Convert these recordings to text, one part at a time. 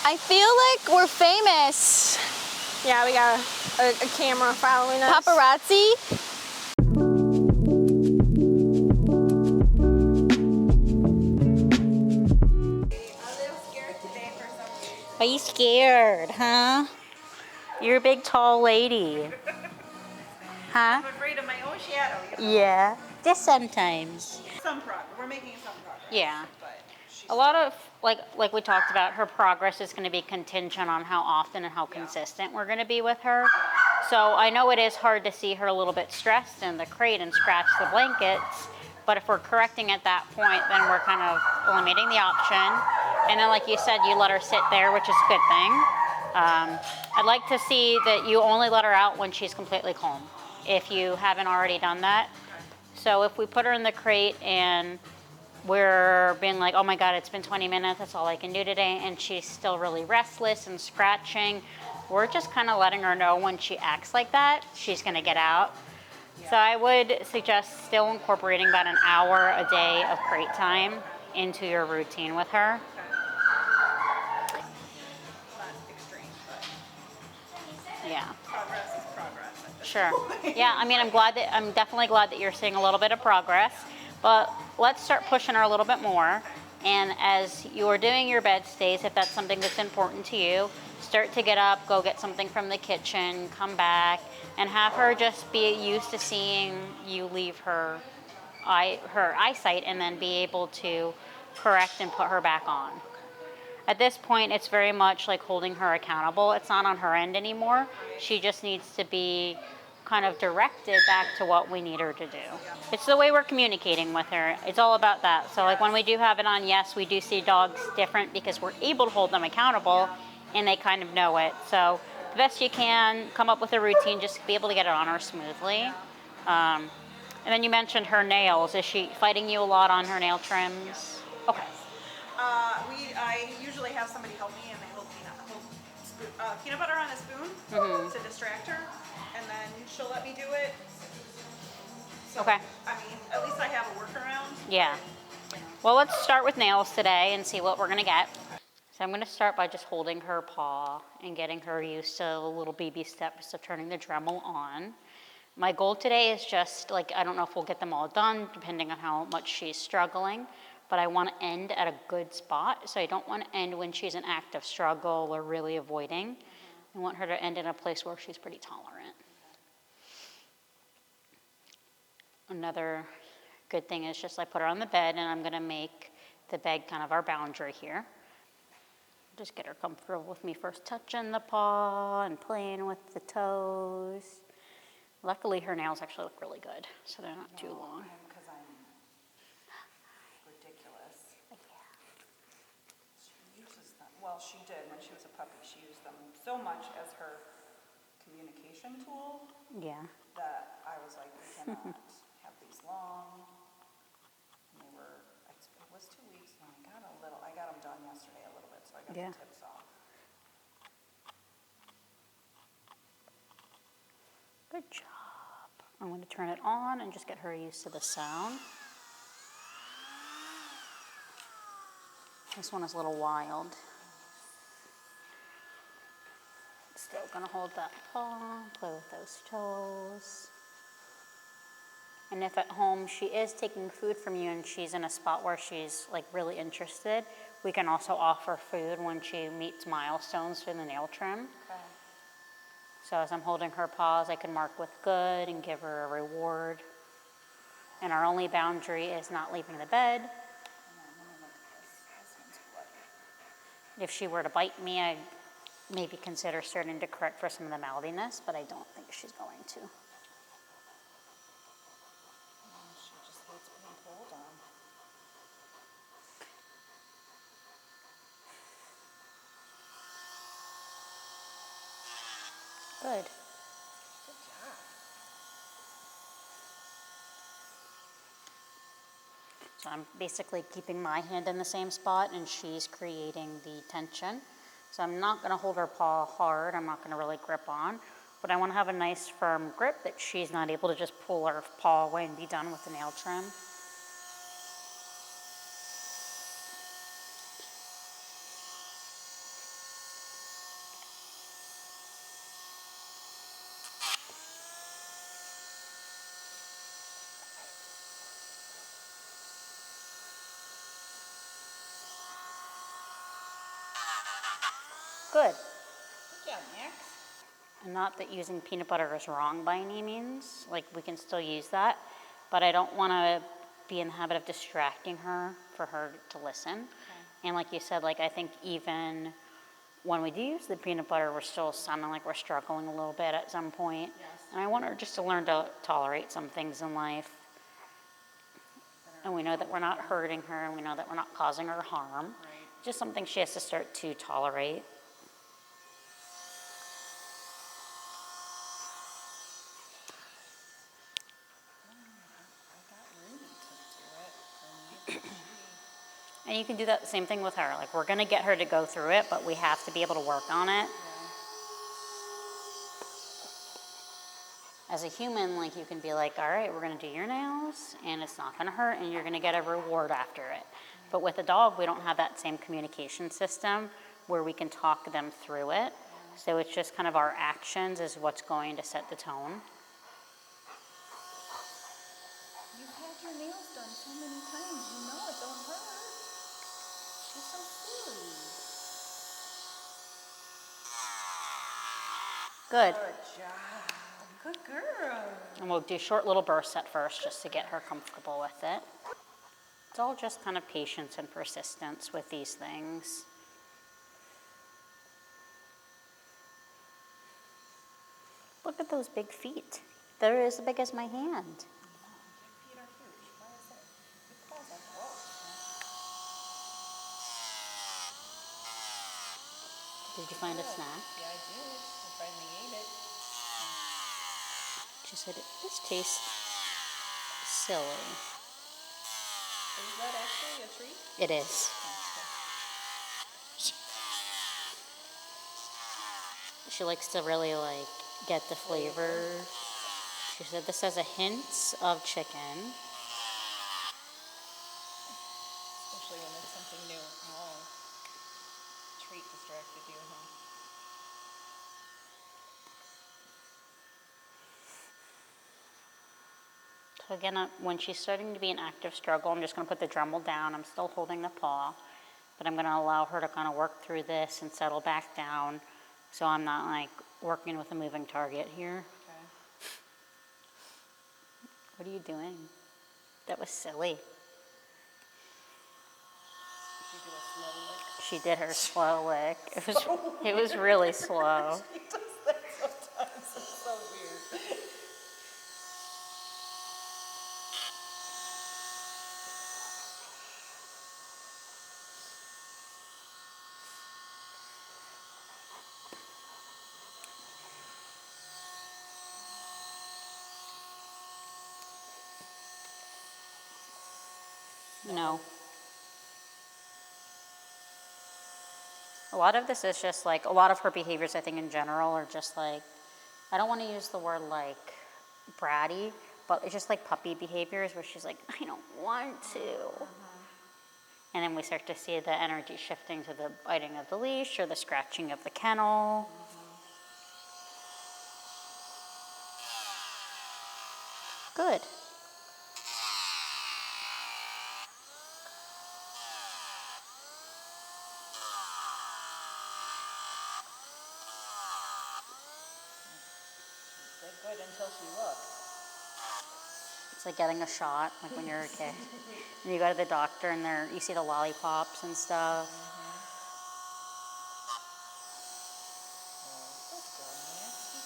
I feel like we're famous. Yeah, we got a camera following us. Paparazzi. Are you scared, huh? You're a big, tall lady. Huh? I'm afraid of my own shadow. You know? Yeah, just sometimes. Some progress. We're making some progress. Yeah. But A lot of, like we talked about, her progress is going to be contingent on how often and how consistent we're going to be with her. So I know it is hard to see her a little bit stressed in the crate and scratch the blankets, but if we're correcting at that point, then we're kind of eliminating the option. And then, like you said, you let her sit there, which is a good thing. I'd like to see that you only let her out when she's completely calm, if you haven't already done that. So if we put her in the crate and we're being like, oh my God, it's been 20 minutes, that's all I can do today, and she's still really restless and scratching, we're just kind of letting her know when she acts like that, she's gonna get out. Yeah. So I would suggest still incorporating about an hour a day of crate time into your routine with her. Yeah. progress is progress. Sure. Yeah, I mean, I'm definitely glad that you're seeing a little bit of progress, but let's start pushing her a little bit more. And as you're doing your bed stays, if that's something that's important to you, start to get up, go get something from the kitchen, come back, and have her just be used to seeing you leave her eyesight and then be able to correct and put her back on. At this point, it's very much like holding her accountable. It's not on her end anymore. She just needs to be kind of directed back to what we need her to do. It's the way we're communicating with her. It's all about that. So like when we do have it on, yes, we do see dogs different because we're able to hold them accountable and they kind of know it. So the best you can, come up with a routine, just to be able to get it on her smoothly. And then you mentioned her nails. Is she fighting you a lot on her nail trims? Okay. I usually have somebody help me, and they hold peanut butter on a spoon to distract her, and then she'll let me do it. So, Okay. I mean, at least I have a workaround. Yeah. Well, let's start with nails today and see what we're gonna get. So I'm gonna start by just holding her paw and getting her used to little baby steps of turning the Dremel on. My goal today is just, like, I don't know if we'll get them all done, depending on how much she's struggling, but I want to end at a good spot. So I don't want to end when she's in active struggle or really avoiding. I want her to end in a place where she's pretty tolerant. Another good thing is just I put her on the bed, and I'm going to make the bed kind of our boundary here. Just get her comfortable with me first touching the paw and playing with the toes. Luckily, her nails actually look really good, so they're not too long. Because I'm ridiculous. She uses them. Well, she did when she was a puppy. She used them so much as her communication tool. Yeah. That I was like, we cannot have these long. And it was 2 weeks, and I got them done yesterday a little bit, so I got the tips off. Good job. I'm going to turn it on and just get her used to the sound. This one is a little wild. Still going to hold that paw, play with those toes. And if at home she is taking food from you and she's in a spot where she's like really interested, we can also offer food when she meets milestones for the nail trim. Okay. So as I'm holding her paws, I can mark with good and give her a reward. And our only boundary is not leaving the bed. If she were to bite me, I'd maybe consider starting to correct for some of the mouthiness, but I don't think she's going to. She just hates being pulled on. Good. Good job. So I'm basically keeping my hand in the same spot and she's creating the tension. So I'm not gonna hold her paw hard, I'm not gonna really grip on, but I wanna have a nice firm grip that she's not able to just pull her paw away and be done with the nail trim. Good. Good job, Max. And not that using peanut butter is wrong by any means. Like, we can still use that. But I don't want to be in the habit of distracting her for her to listen. Okay. And like you said, like, I think even when we do use the peanut butter, we're still sounding like we're struggling a little bit at some point. Yes. And I want her just to learn to tolerate some things in life. And we know that we're not hurting her, and we know that we're not causing her harm. Right. Just something she has to start to tolerate. I got Ruby to do it. And you can do that same thing with her. Like, we're going to get her to go through it, but we have to be able to work on it. As a human, like, you can be like, all right, we're going to do your nails, and it's not going to hurt, and you're going to get a reward after it. But with a dog, we don't have that same communication system where we can talk them through it. So it's just kind of our actions is what's going to set the tone. You've had your nails done so many times, you know it don't hurt. She's so silly. Good. Good job. Good girl. And we'll do short little bursts at first just to get her comfortable with it. It's all just kind of patience and persistence with these things. Look at those big feet. They're as big as my hand. Your feet are huge. Why is it? Because of what? Did you find a snack? Yeah, I did. I finally ate it. She said, this tastes silly. Is that actually a treat? It is. She likes to really like get the flavor. She said this has a hint of chicken. Especially when it's something new. Oh. Treat distracted you, huh? So again, when she's starting to be an active struggle, I'm just going to put the Dremel down. I'm still holding the paw, but I'm going to allow her to kind of work through this and settle back down, so I'm not like working with a moving target here. Okay. What are you doing? That was silly. Did you do a slow lick? She did her slow lick. It was really slow. She does that sometimes. It's so weird. No. A lot of this is just like, a lot of her behaviors, I think, in general, are just like, I don't want to use the word like bratty, but it's just like puppy behaviors where she's like, I don't want to. And then we start to see the energy shifting to the biting of the leash or the scratching of the kennel. Good. She did good until she looked. It's like getting a shot, like when you're a kid. And you go to the doctor and you see the lollipops and stuff. Good girl, Maxie.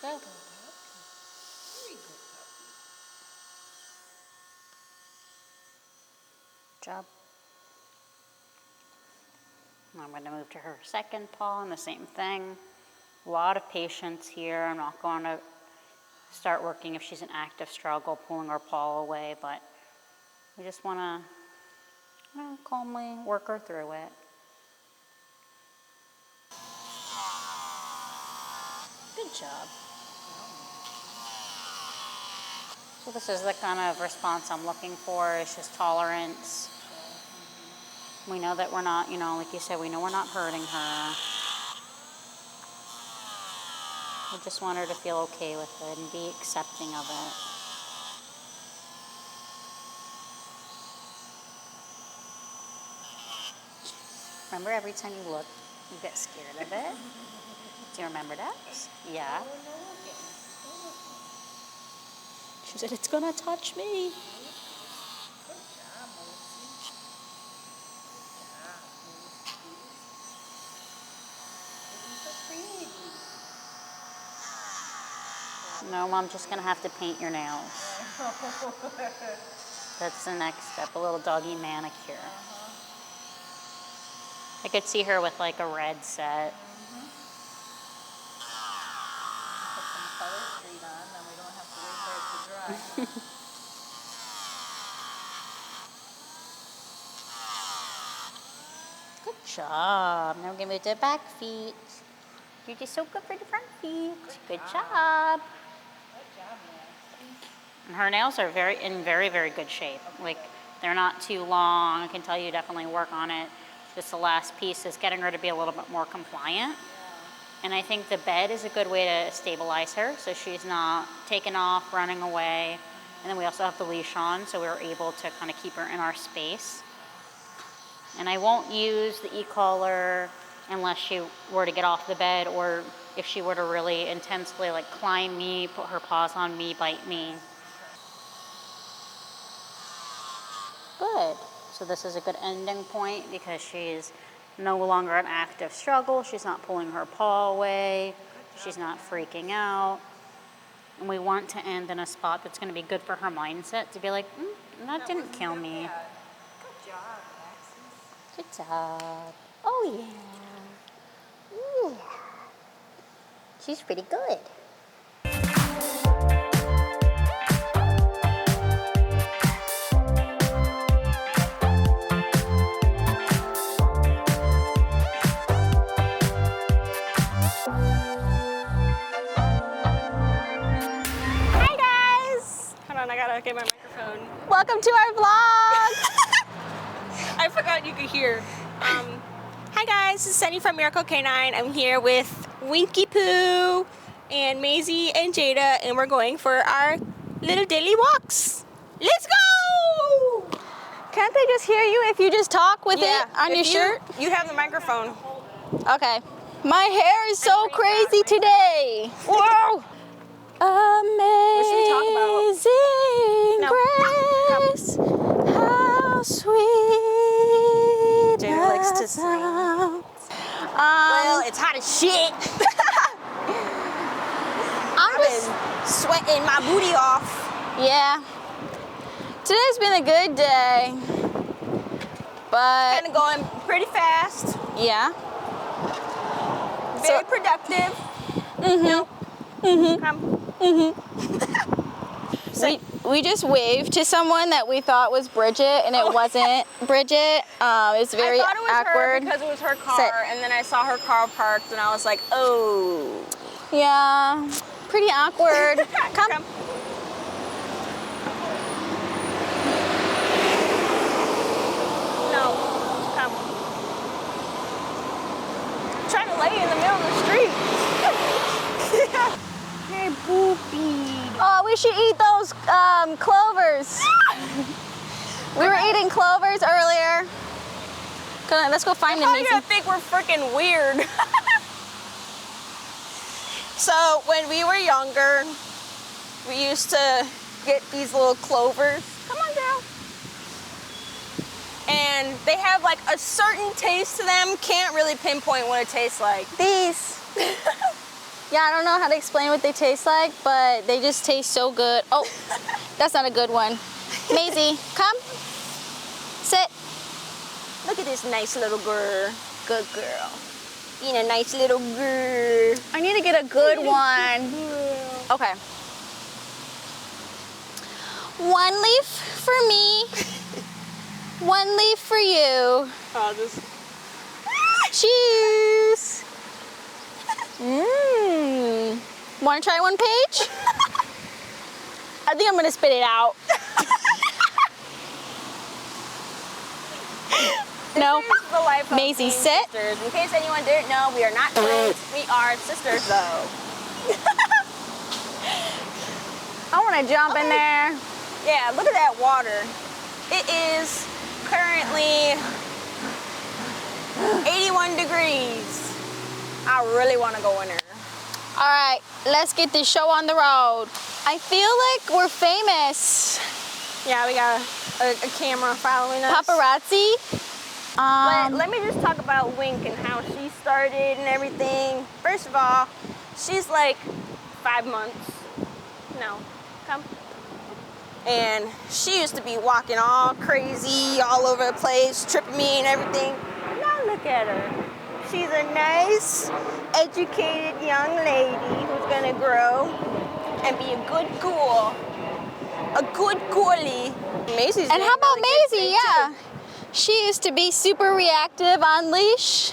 Good. Good. Very good puppy. Job. Now I'm going to move to her second paw and the same thing. A lot of patience here. I'm not going to start working if she's in active struggle, pulling her paw away, but we just want to calmly work her through it. Good job. So this is the kind of response I'm looking for. It's just tolerance. We know that we're not, like you said, we know we're not hurting her. We just want her to feel okay with it and be accepting of it. Remember, every time you look, you get scared of it? Do you remember that? Yeah. She said, it's gonna touch me. No, I'm just gonna have to paint your nails. That's the next step, a little doggy manicure. I could see her with like a red set. Put some color street on, then we don't have to wait for it to dry. Good job. Now we're gonna move to the back feet. You're just so good for the front feet. Good job. And her nails are in very, very good shape. Like, they're not too long. I can tell you definitely work on it. Just the last piece is getting her to be a little bit more compliant. And I think the bed is a good way to stabilize her so she's not taking off, running away. And then we also have the leash on, so we're able to kind of keep her in our space. And I won't use the e-collar unless she were to get off the bed, or if she were to really intensely like climb me, put her paws on me, bite me. Good. So this is a good ending point because she's no longer an active struggle. She's not pulling her paw away. She's not freaking out. And we want to end in a spot that's going to be good for her mindset, to be like, that didn't kill me. Good job, Maxine. Good job. Oh, yeah. Yeah. She's pretty good. Hi guys! Hold on, I gotta get my microphone. Welcome to our vlog. I forgot you could hear. Hi guys, this is Senni from Miracle Canine. I'm here with Winky Poo and Maisie and Jada, and we're going for our little daily walks. Let's go! Can't they just hear you if you just talk with it on your shirt? You have the microphone. Okay. My hair is so crazy today. Whoa! What should we talk about? Amazing No. grace, how sweet Jada likes to the sing. sound. Well, it's hot as shit. I'm I've just, been sweating my booty off. yeah. Today's been a good day, but Kind of going pretty fast. yeah. Very productive. Come. We just waved to someone that we thought was Bridget, and it wasn't Bridget. It's very I thought it was awkward. her because it was her car, Sit. and then I saw her car parked, and I was like, oh. Yeah, pretty awkward. Come. No. Come. I'm trying to lay in the middle of the street. Hey, boopy. Oh, we should eat those clovers. We were eating clovers earlier. Come on, let's go find them. Probably Mason. gonna think we're freaking weird. So when we were younger, we used to get these little clovers. Come on, girl. And they have like a certain taste to them. Can't really pinpoint what it tastes like. These. Yeah, I don't know how to explain what they taste like, but they just taste so good. Oh, that's not a good one. Maisie, come. Sit. Look at this nice little girl. Good girl. being a nice little girl. I need to get a good one. Okay. One leaf for me. One leaf for you. I'll just... Cheers. Want to try one, Paige? I think I'm gonna spit it out. No. This is the life of Maisie, being sit. sisters. In case anyone didn't know, we are not twins. We are sisters, though. I want to jump in there. Yeah, look at that water. It is currently 81 degrees. I really want to go in there. All right, let's get this show on the road. I feel like we're famous. Yeah, we got a camera following us. Paparazzi. But let me just talk about Wink and how she started and everything. First of all, she's like 5 months. No, come. And she used to be walking all crazy, all over the place, tripping me and everything. Now look at her. She's a nice, educated young lady who's gonna grow and be a good girl. A good girlie. Maisie's And how about doing really good Maisie? thing, Yeah. too. She used to be super reactive on leash.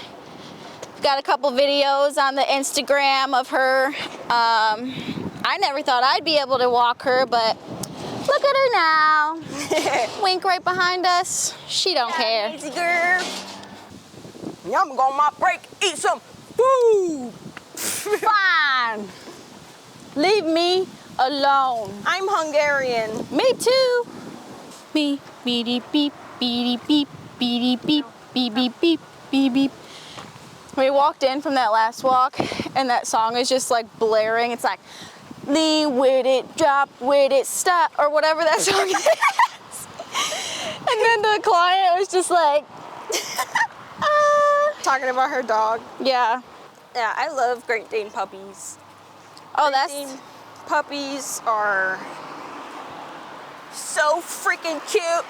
Got a couple videos on the Instagram of her. I never thought I'd be able to walk her, but look at her now. Wink right behind us. She don't care. Maisie girl. Yeah, I'm going on my break, eat some food. Fine. Leave me alone. I'm Hungarian. Me too. Me, beady beep, beady beep, beady beep, beep beep beep, beep beep. We walked in from that last walk, and that song is just like blaring. It's like, lean with it, drop with it, stop, or whatever that song is. And then the client was just like, Talking about her dog. yeah. Yeah, I love Great Dane puppies. Oh, Great that's, Dane puppies are so freaking cute.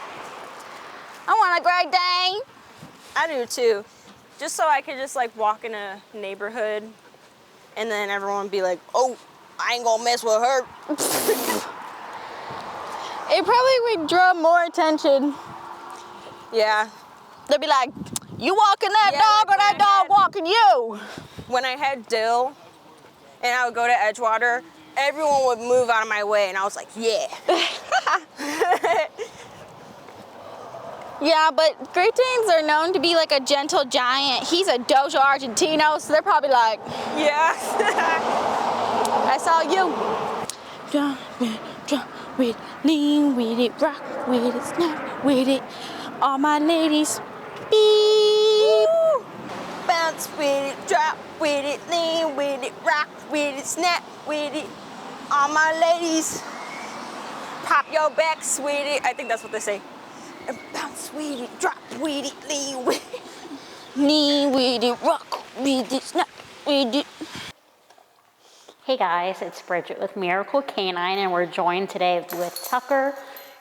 I want a Great Dane. I do too. Just so I could just like walk in a neighborhood and then everyone be like, oh, I ain't gonna mess with her. It probably would draw more attention. Yeah. They'd be like, you walking that Yeah, dog like or that when I dog had- walking you? When I had Dill and I would go to Edgewater, everyone would move out of my way and I was like, yeah. Yeah, but Great Danes are known to be like a gentle giant. He's a Dojo Argentino, so they're probably like, Yeah. I saw you. Jump with it, lean with it, rock with it, snap with it. All my ladies, beep. Bounce with it, drop with it, lean with it, rock with it, snap with it. All my ladies, pop your backs with it. I think that's what they say. And bounce with it, drop with it, lean with it. Lean with it, rock with it, snap with it. Hey guys, it's Bridget with Miracle Canine, and we're joined today with Tucker,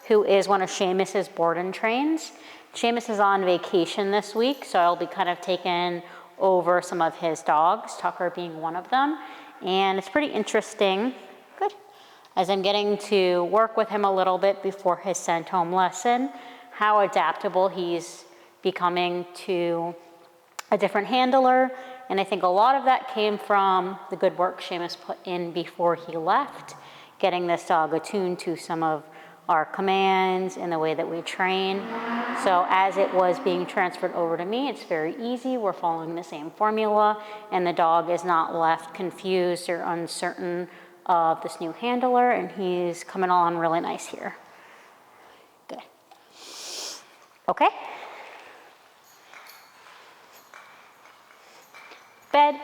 who is one of Seamus's board and trains. Seamus is on vacation this week, so I'll be kind of taking over some of his dogs, Tucker being one of them. And it's pretty interesting, good, as I'm getting to work with him a little bit before his sent home lesson, how adaptable he's becoming to a different handler. And I think a lot of that came from the good work Seamus put in before he left, getting this dog attuned to some of our commands and the way that we train. So as it was being transferred over to me, it's very easy. We're following the same formula, and the dog is not left confused or uncertain of this new handler, and he's coming along really nice here. Good. Okay. Bed.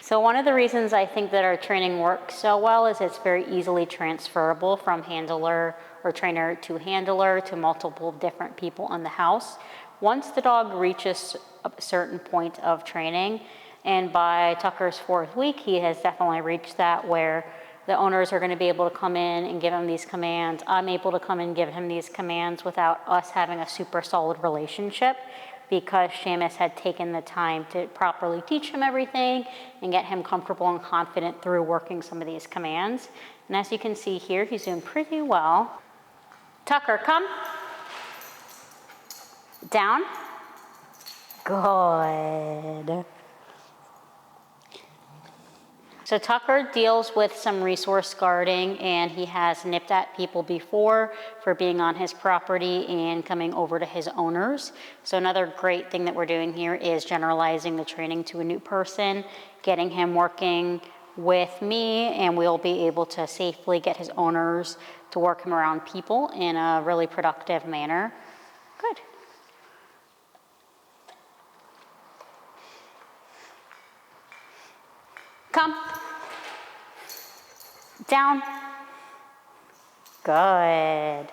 So one of the reasons I think that our training works so well is it's very easily transferable from handler or trainer to handler to multiple different people in the house. Once the dog reaches a certain point of training, and by Tucker's 4th week, he has definitely reached that where the owners are going to be able to come in and give him these commands. I'm able to come and give him these commands without us having a super solid relationship, because Seamus had taken the time to properly teach him everything and get him comfortable and confident through working some of these commands. And as you can see here, he's doing pretty well. Tucker, come. Down. Good. So Tucker deals with some resource guarding, and he has nipped at people before for being on his property and coming over to his owners. So another great thing that we're doing here is generalizing the training to a new person, getting him working with me, and we'll be able to safely get his owners to work him around people in a really productive manner. Good. Come. Down. Good.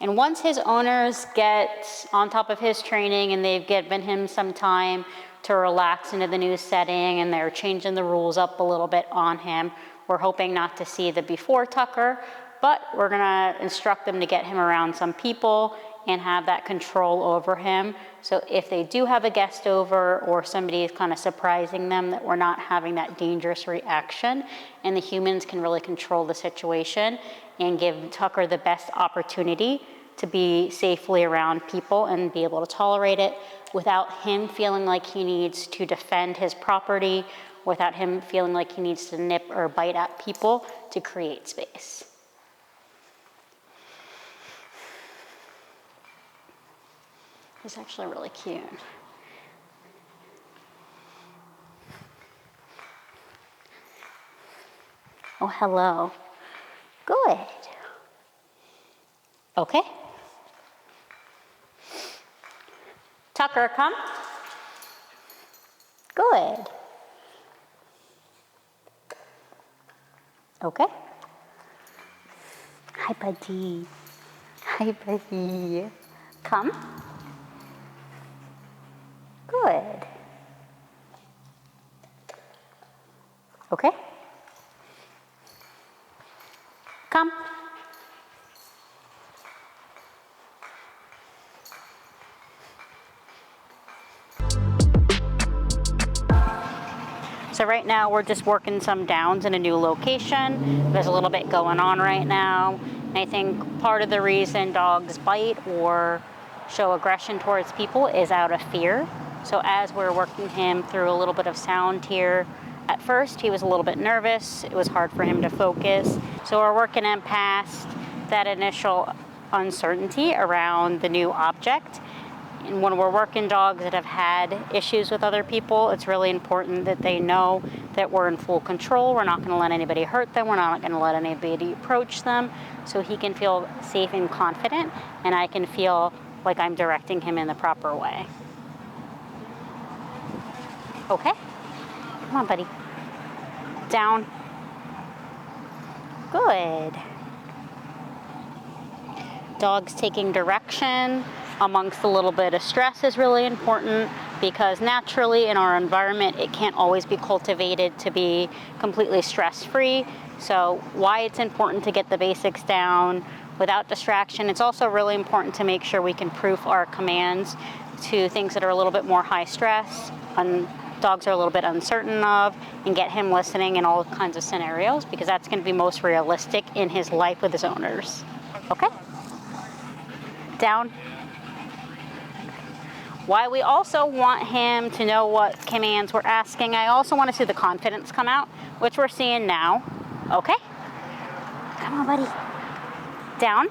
And once his owners get on top of his training and they've given him some time to relax into the new setting and they're changing the rules up a little bit on him, we're hoping not to see the before Tucker, but we're gonna instruct them to get him around some people and have that control over him. So if they do have a guest over or somebody is kind of surprising them, that we're not having that dangerous reaction, and the humans can really control the situation and give Tucker the best opportunity to be safely around people and be able to tolerate it without him feeling like he needs to defend his property, without him feeling like he needs to nip or bite at people to create space. He's actually really cute. Oh, hello. Good. Okay. Tucker, come. Good. Okay. Hi, buddy. Hi, buddy. Come. Good. Okay. Come. So right now we're just working some downs in a new location. There's a little bit going on right now. And I think part of the reason dogs bite or show aggression towards people is out of fear. So as we're working him through a little bit of sound here, at first he was a little bit nervous. It was hard for him to focus. So we're working him past that initial uncertainty around the new object. And when we're working dogs that have had issues with other people, it's really important that they know that we're in full control. We're not going to let anybody hurt them. We're not going to let anybody approach them. So he can feel safe and confident, and I can feel like I'm directing him in the proper way. Okay. Come on, buddy. Down. Good. Dogs taking direction amongst a little bit of stress is really important, because naturally in our environment it can't always be cultivated to be completely stress-free. So why it's important to get the basics down without distraction. It's also really important to make sure we can proof our commands to things that are a little bit more high stress, dogs are a little bit uncertain of, and get him listening in all kinds of scenarios, because that's going to be most realistic in his life with his owners. Okay? Down. Why we also want him to know what commands we're asking, I also want to see the confidence come out, which we're seeing now. Okay? Come on, buddy. Down.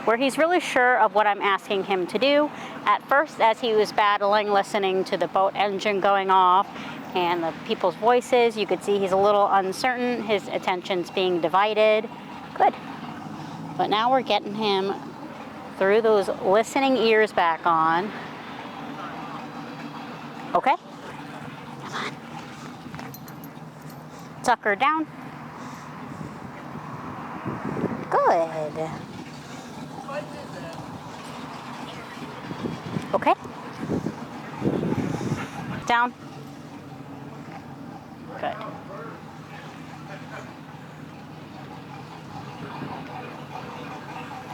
Where he's really sure of what I'm asking him to do. At first, as he was battling, listening to the boat engine going off and the people's voices, you could see he's a little uncertain. His attention's being divided. Good. But now we're getting him through those listening ears back on. Okay? Come on. Tucker down. Good. Okay? Down. Good.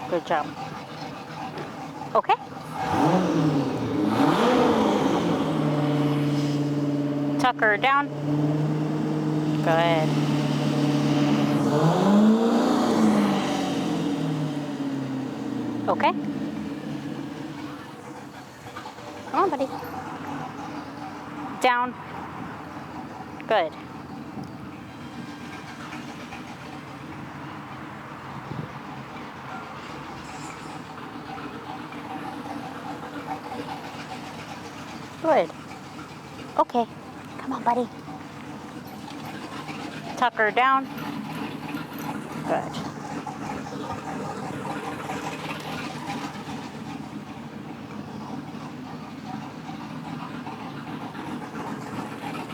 Good job. Okay? Tucker down. Good. Okay. Come on, buddy. Down. Good. Good. Okay. Come on, buddy. Tucker down. Good.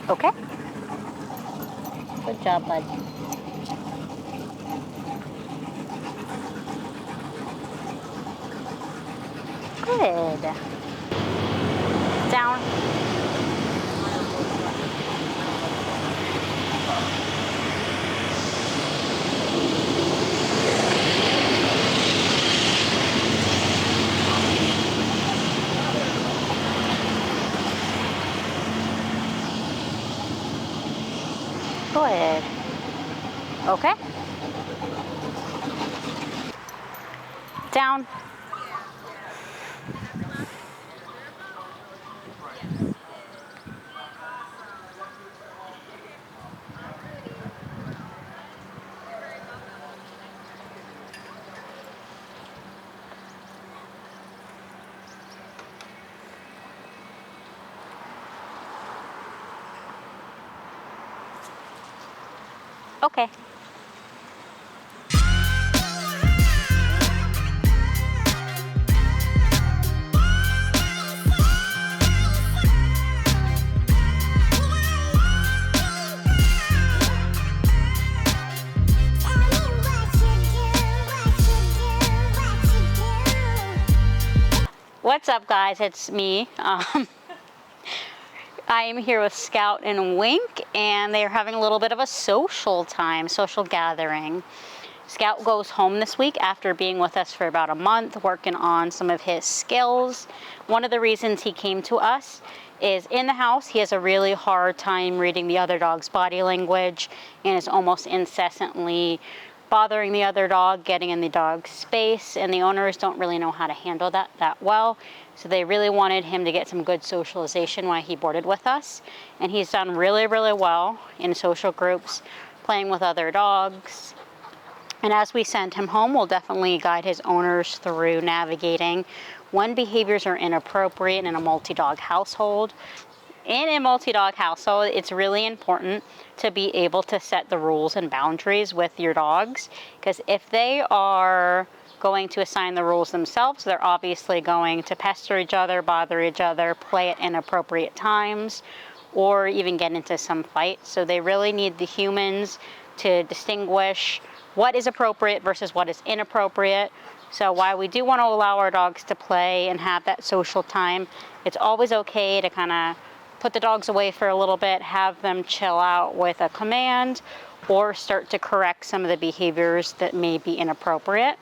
Okay. Good job, bud. Good. Down. Good. Okay. Down. Okay. What's up, guys? It's me. I am here with Scout and Wink, and they are having a little bit of a social gathering. Scout goes home this week after being with us for about a month, working on some of his skills. One of the reasons he came to us is in the house, he has a really hard time reading the other dog's body language and is almost incessantly bothering the other dog, getting in the dog's space, and the owners don't really know how to handle that well. So they really wanted him to get some good socialization while he boarded with us. And he's done really, really well in social groups, playing with other dogs. And as we send him home, we'll definitely guide his owners through navigating when behaviors are inappropriate in a multi-dog household. In a multi-dog household, it's really important to be able to set the rules and boundaries with your dogs, because if they are going to assign the rules themselves, they're obviously going to pester each other, bother each other, play at inappropriate times, or even get into some fights. So they really need the humans to distinguish what is appropriate versus what is inappropriate. So while we do want to allow our dogs to play and have that social time, it's always okay to kind of put the dogs away for a little bit, have them chill out with a command, or start to correct some of the behaviors that may be inappropriate.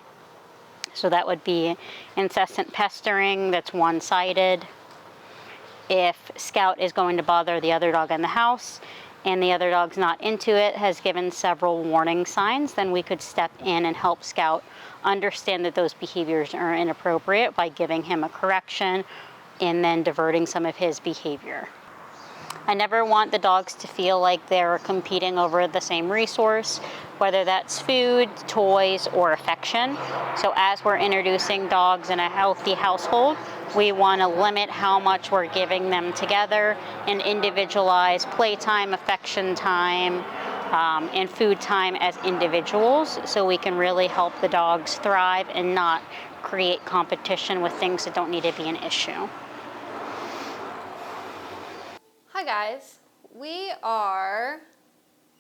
So that would be incessant pestering that's one-sided. If Scout is going to bother the other dog in the house and the other dog's not into it, has given several warning signs, then we could step in and help Scout understand that those behaviors are inappropriate by giving him a correction and then diverting some of his behavior. I never want the dogs to feel like they're competing over the same resource, whether that's food, toys, or affection. So as we're introducing dogs in a healthy household, we want to limit how much we're giving them together and individualize playtime, affection time, and food time as individuals, so we can really help the dogs thrive and not create competition with things that don't need to be an issue. Hi guys, we are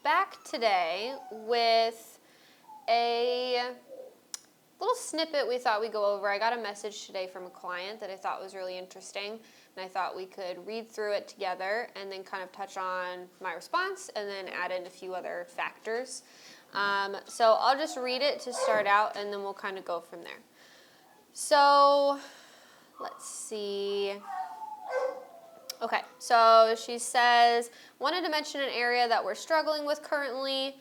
back today with a little snippet we thought we'd go over. I got a message today from a client that I thought was really interesting, and I thought we could read through it together and then kind of touch on my response and then add in a few other factors. So I'll just read it to start out and then we'll kind of go from there. So let's see. Okay, so she says, wanted to mention an area that we're struggling with currently.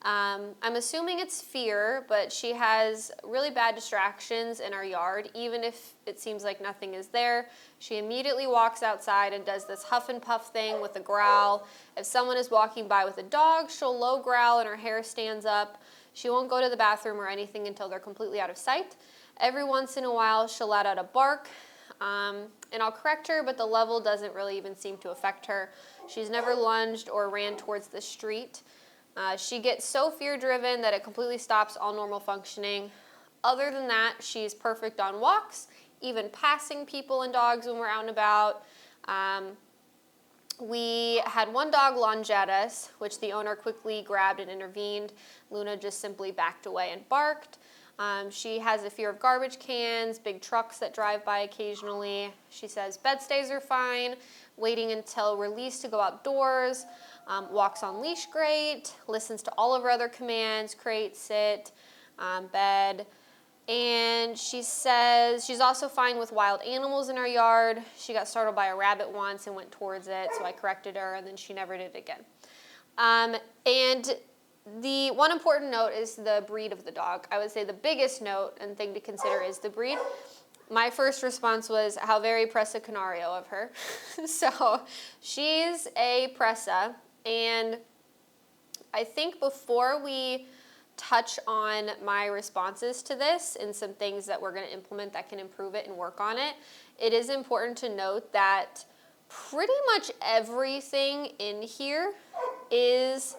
I'm assuming it's fear, but she has really bad distractions in our yard. Even if it seems like nothing is there, she immediately walks outside and does this huff and puff thing with a growl. If someone is walking by with a dog, she'll low growl and her hair stands up. She won't go to the bathroom or anything until they're completely out of sight. Every once in a while, she'll let out a bark. And I'll correct her, but the level doesn't really even seem to affect her. She's never lunged or ran towards the street. She gets so fear-driven that it completely stops all normal functioning. Other than that, she's perfect on walks, even passing people and dogs when we're out and about. We had one dog lunge at us, which the owner quickly grabbed and intervened. Luna just simply backed away and barked. She has a fear of garbage cans, big trucks that drive by occasionally. She says bed stays are fine, waiting until released to go outdoors, walks on leash great, listens to all of her other commands, crate, sit, bed. And she says she's also fine with wild animals in our yard. She got startled by a rabbit once and went towards it, so I corrected her, and then she never did it again. And the one important note is the breed of the dog. I would say the biggest note and thing to consider is the breed. My first response was how very Presa Canario of her. So she's a Presa, and I think before we touch on my responses to this and some things that we're going to implement that can improve it and work on it, it is important to note that pretty much everything in here is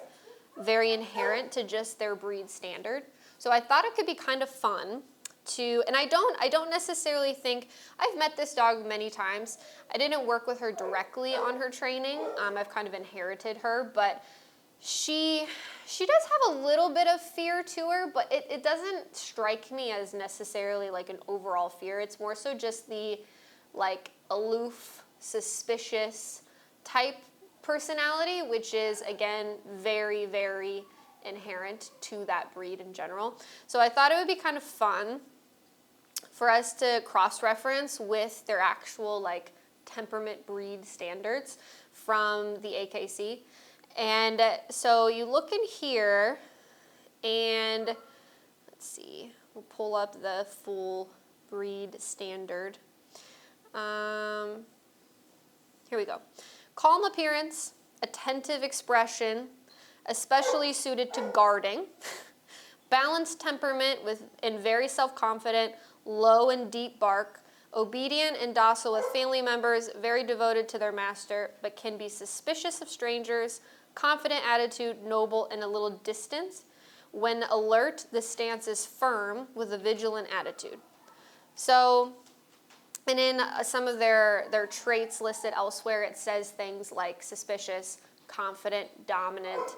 very inherent to just their breed standard. So I thought it could be kind of fun to, and I don't necessarily think, I've met this dog many times. I didn't work with her directly on her training. I've kind of inherited her, but she does have a little bit of fear to her, but it doesn't strike me as necessarily like an overall fear. It's more so just the like aloof, suspicious type personality, which is again very, very inherent to that breed in general. So I thought it would be kind of fun for us to cross-reference with their actual like temperament breed standards from the AKC. And so you look in here, and let's see, we'll pull up the full breed standard. Here we go. Calm appearance, attentive expression, especially suited to guarding, balanced temperament and very self-confident, low and deep bark, obedient and docile with family members, very devoted to their master, but can be suspicious of strangers, confident attitude, noble, and a little distance. When alert, the stance is firm with a vigilant attitude. So, and in some of their traits listed elsewhere, it says things like suspicious, confident, dominant,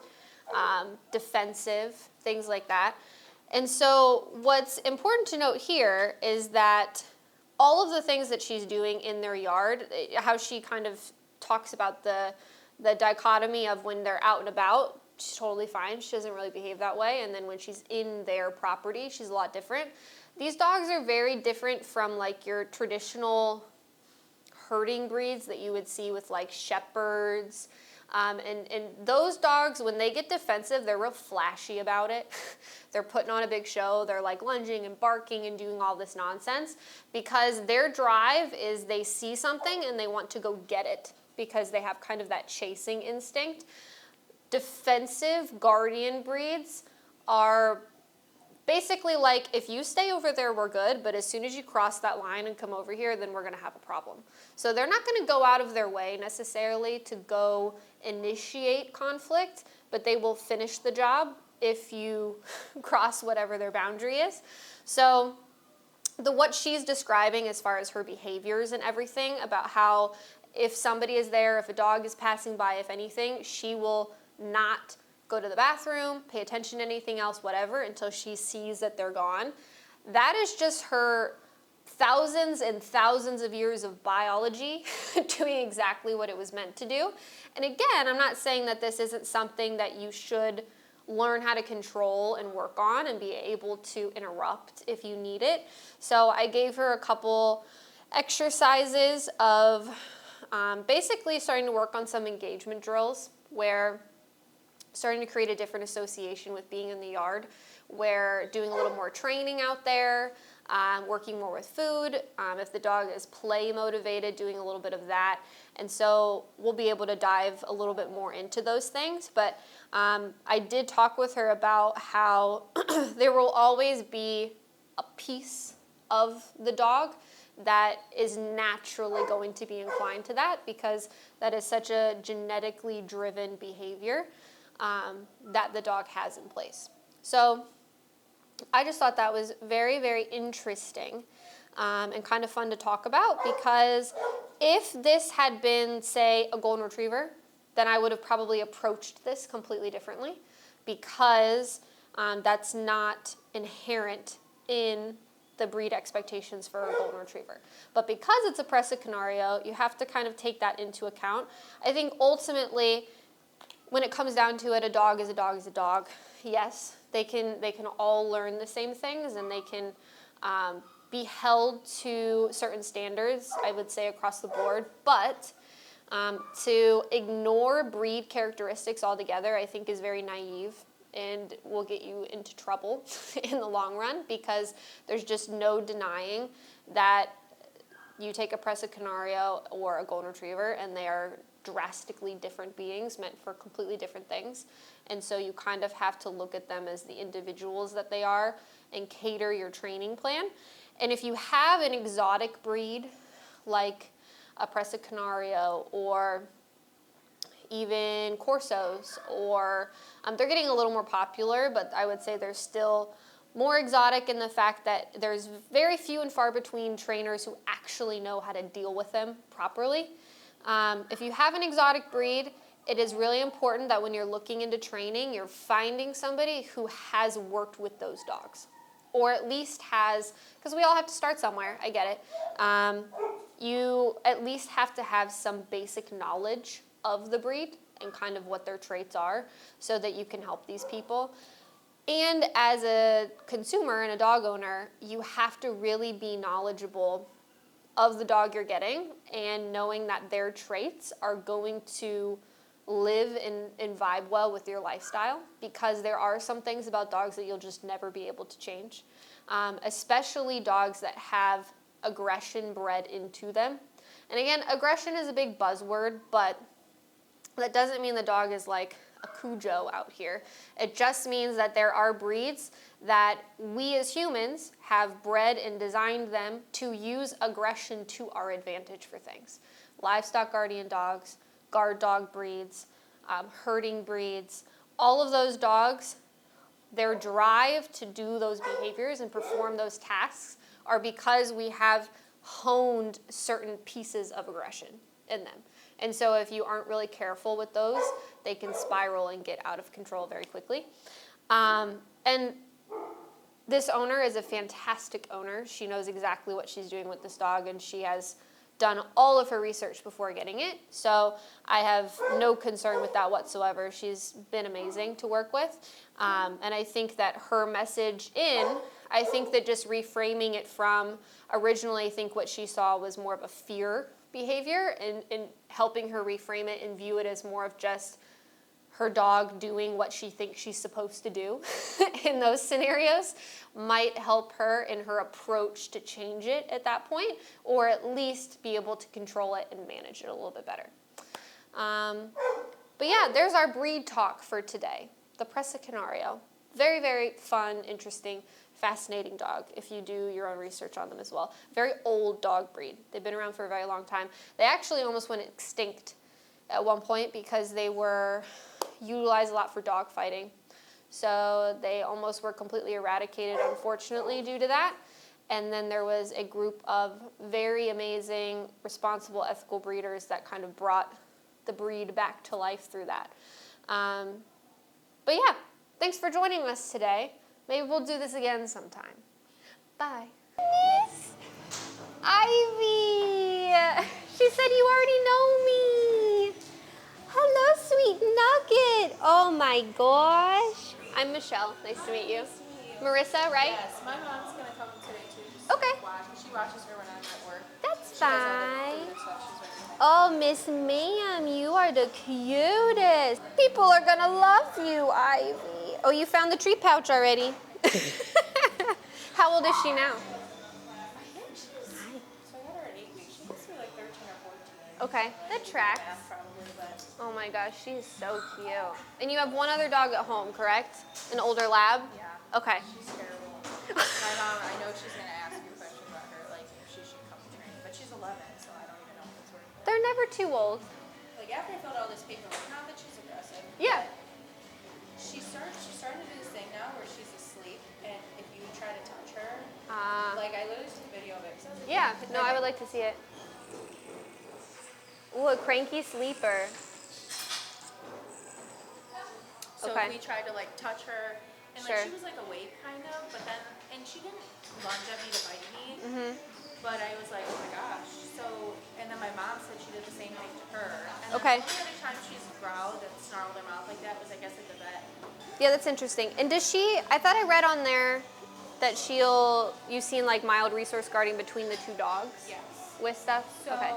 defensive, things like that. And so what's important to note here is that all of the things that she's doing in their yard, how she kind of talks about the dichotomy of when they're out and about, she's totally fine. She doesn't really behave that way. And then when she's in their property, she's a lot different. These dogs are very different from like your traditional herding breeds that you would see with like shepherds. And those dogs, when they get defensive, they're real flashy about it. They're putting on a big show. They're like lunging and barking and doing all this nonsense because their drive is they see something and they want to go get it because they have kind of that chasing instinct. Defensive guardian breeds are basically like, if you stay over there, we're good, but as soon as you cross that line and come over here, then we're going to have a problem. So they're not going to go out of their way necessarily to go initiate conflict, but they will finish the job if you cross whatever their boundary is. So what she's describing as far as her behaviors and everything about how if somebody is there, if a dog is passing by, if anything, she will not go to the bathroom, pay attention to anything else, whatever, until she sees that they're gone. That is just her thousands and thousands of years of biology doing exactly what it was meant to do. And again, I'm not saying that this isn't something that you should learn how to control and work on and be able to interrupt if you need it. So I gave her a couple exercises of basically starting to work on some engagement drills where starting to create a different association with being in the yard, where doing a little more training out there, working more with food. If the dog is play motivated, doing a little bit of that. And so we'll be able to dive a little bit more into those things. But I did talk with her about how there will always be a piece of the dog that is naturally going to be inclined to that, because that is such a genetically driven behavior that the dog has in place. So I just thought that was very, very interesting and kind of fun to talk about, because if this had been, say, a golden retriever, then I would have probably approached this completely differently, because that's not inherent in the breed expectations for a golden retriever. But because it's a Presa Canario, you have to kind of take that into account. I think ultimately, when it comes down to it, a dog is a dog is a dog. Yes, they can all learn the same things, and they can be held to certain standards, I would say, across the board. But to ignore breed characteristics altogether, I think, is very naive and will get you into trouble in the long run, because there's just no denying that you take a Presa Canario or a golden retriever and they are drastically different beings meant for completely different things. And so you kind of have to look at them as the individuals that they are and cater your training plan. And if you have an exotic breed like a Presa Canario or even Corsos, or they're getting a little more popular, but I would say they're still more exotic in the fact that there's very few and far between trainers who actually know how to deal with them properly. If you have an exotic breed, it is really important that when you're looking into training, you're finding somebody who has worked with those dogs, or at least has, because we all have to start somewhere, I get it. You at least have to have some basic knowledge of the breed and kind of what their traits are, so that you can help these people. And as a consumer and a dog owner, you have to really be knowledgeable of the dog you're getting, and knowing that their traits are going to live and vibe well with your lifestyle, because there are some things about dogs that you'll just never be able to change, especially dogs that have aggression bred into them. And again, aggression is a big buzzword, but that doesn't mean the dog is like a Cujo out here. It just means that there are breeds that we as humans have bred and designed them to use aggression to our advantage for things. Livestock guardian dogs, guard dog breeds, herding breeds, all of those dogs, their drive to do those behaviors and perform those tasks are because we have honed certain pieces of aggression in them. And so if you aren't really careful with those, they can spiral and get out of control very quickly. And this owner is a fantastic owner. She knows exactly what she's doing with this dog, and she has done all of her research before getting it. So I have no concern with that whatsoever. She's been amazing to work with. And I think that her message I think that just reframing it from originally, I think what she saw was more of a fear behavior, and helping her reframe it and view it as more of just her dog doing what she thinks she's supposed to do in those scenarios might help her in her approach to change it at that point, or at least be able to control it and manage it a little bit better. But yeah, there's our breed talk for today. The Presa Canario. Very, very fun, interesting, fascinating dog if you do your own research on them as well. Very old dog breed. They've been around for a very long time. They actually almost went extinct at one point because they were utilized a lot for dog fighting. So they almost were completely eradicated, unfortunately, due to that. And then there was a group of very amazing, responsible, ethical breeders that kind of brought the breed back to life through that. But yeah, thanks for joining us today. Maybe we'll do this again sometime. Bye. Miss Ivy! She said you already know me. Hello, sweet nugget. Oh my gosh. I'm Michelle. Nice to meet you. Marissa, right? Yes, my mom's gonna come today too. Just Okay. watch. She watches her when I'm at work. That's She has all the fine. food and stuff she's ready. Oh, Miss Ma'am, you are the cutest. People are gonna love you, Ivy. Oh, you found the treat pouch already. How old is she now? I think she's. So I had her at 8 weeks. She must be like 13 or 14. Okay, that tracks. Math probably, but Oh my gosh, she's so cute. And you have one other dog at home, correct? An older lab? yeah. Okay. She's terrible. My mom, I know she's gonna ask you a question about her, like if she should come train, but she's 11, so I don't even know if it's worth it. They're never too old. Like after I filled all this paperwork, not that she's aggressive. Yeah. She's starting to do this thing now where she's asleep, and if you try to touch her, like I literally took a video of it. 'Cause I was like, Yeah, no, I would like to see it. Ooh, a cranky sleeper. So Okay. we tried to like touch her, and Sure. like she was like awake kind of, but then and she didn't lunge at me to bite me. But I was like, oh my gosh. So and then my mom said she did the same thing to her. And Okay. then the only other time she's growled and snarled her mouth like that was I guess at the vet. Yeah, that's interesting. And does she, I thought I read on there that you've seen like mild resource guarding between the two dogs Yes. with stuff? So Okay.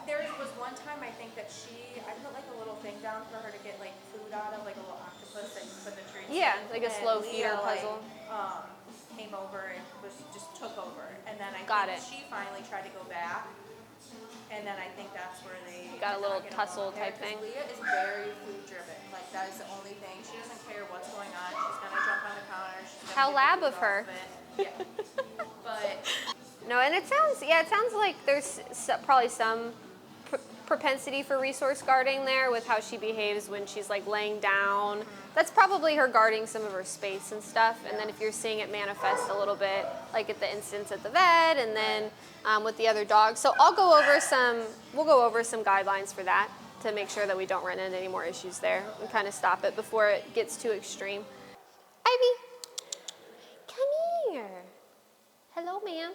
there was one time I think that I put like a little thing down for her to get like food out of, like a little octopus that you put the treats Yeah, in. like a And slow Leah, feeder puzzle. Came over and just took over, and then I Got think it. she finally tried to go back, and then I think that's where they Got a little did not get tussle along there, type 'cause thing. Leah is very food driven. Like that is the only thing. She doesn't care what's going on. She's gonna jump on the counter. She's gonna How get the lab food of her. off it. Yeah. But No, and it sounds like there's probably some propensity for resource guarding there with how she behaves when she's like laying down. That's probably her guarding some of her space and stuff. And then if you're seeing it manifest a little bit, like at the instance at the vet, and then with the other dogs. So we'll go over some guidelines for that to make sure that we don't run into any more issues there and kind of stop it before it gets too extreme. Ivy, come here. Hello, ma'am.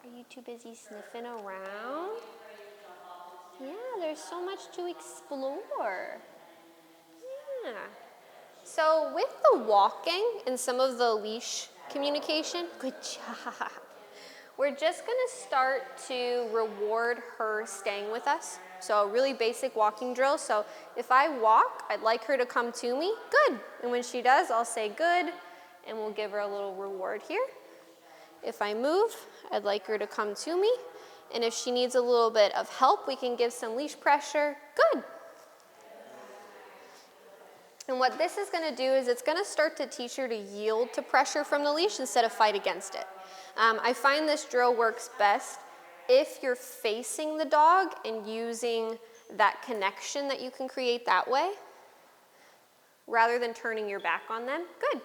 Are you too busy sniffing around? Yeah, there's so much to explore. Yeah. So with the walking and some of the leash communication, good job. We're just gonna start to reward her staying with us. So really basic walking drill. So if I walk, I'd like her to come to me, good. And when she does, I'll say good, and we'll give her a little reward here. If I move, I'd like her to come to me. And if she needs a little bit of help, we can give some leash pressure. Good. And what this is going to do is it's going to start to teach her to yield to pressure from the leash instead of fight against it. I find this drill works best if you're facing the dog and using that connection that you can create that way, rather than turning your back on them. Good.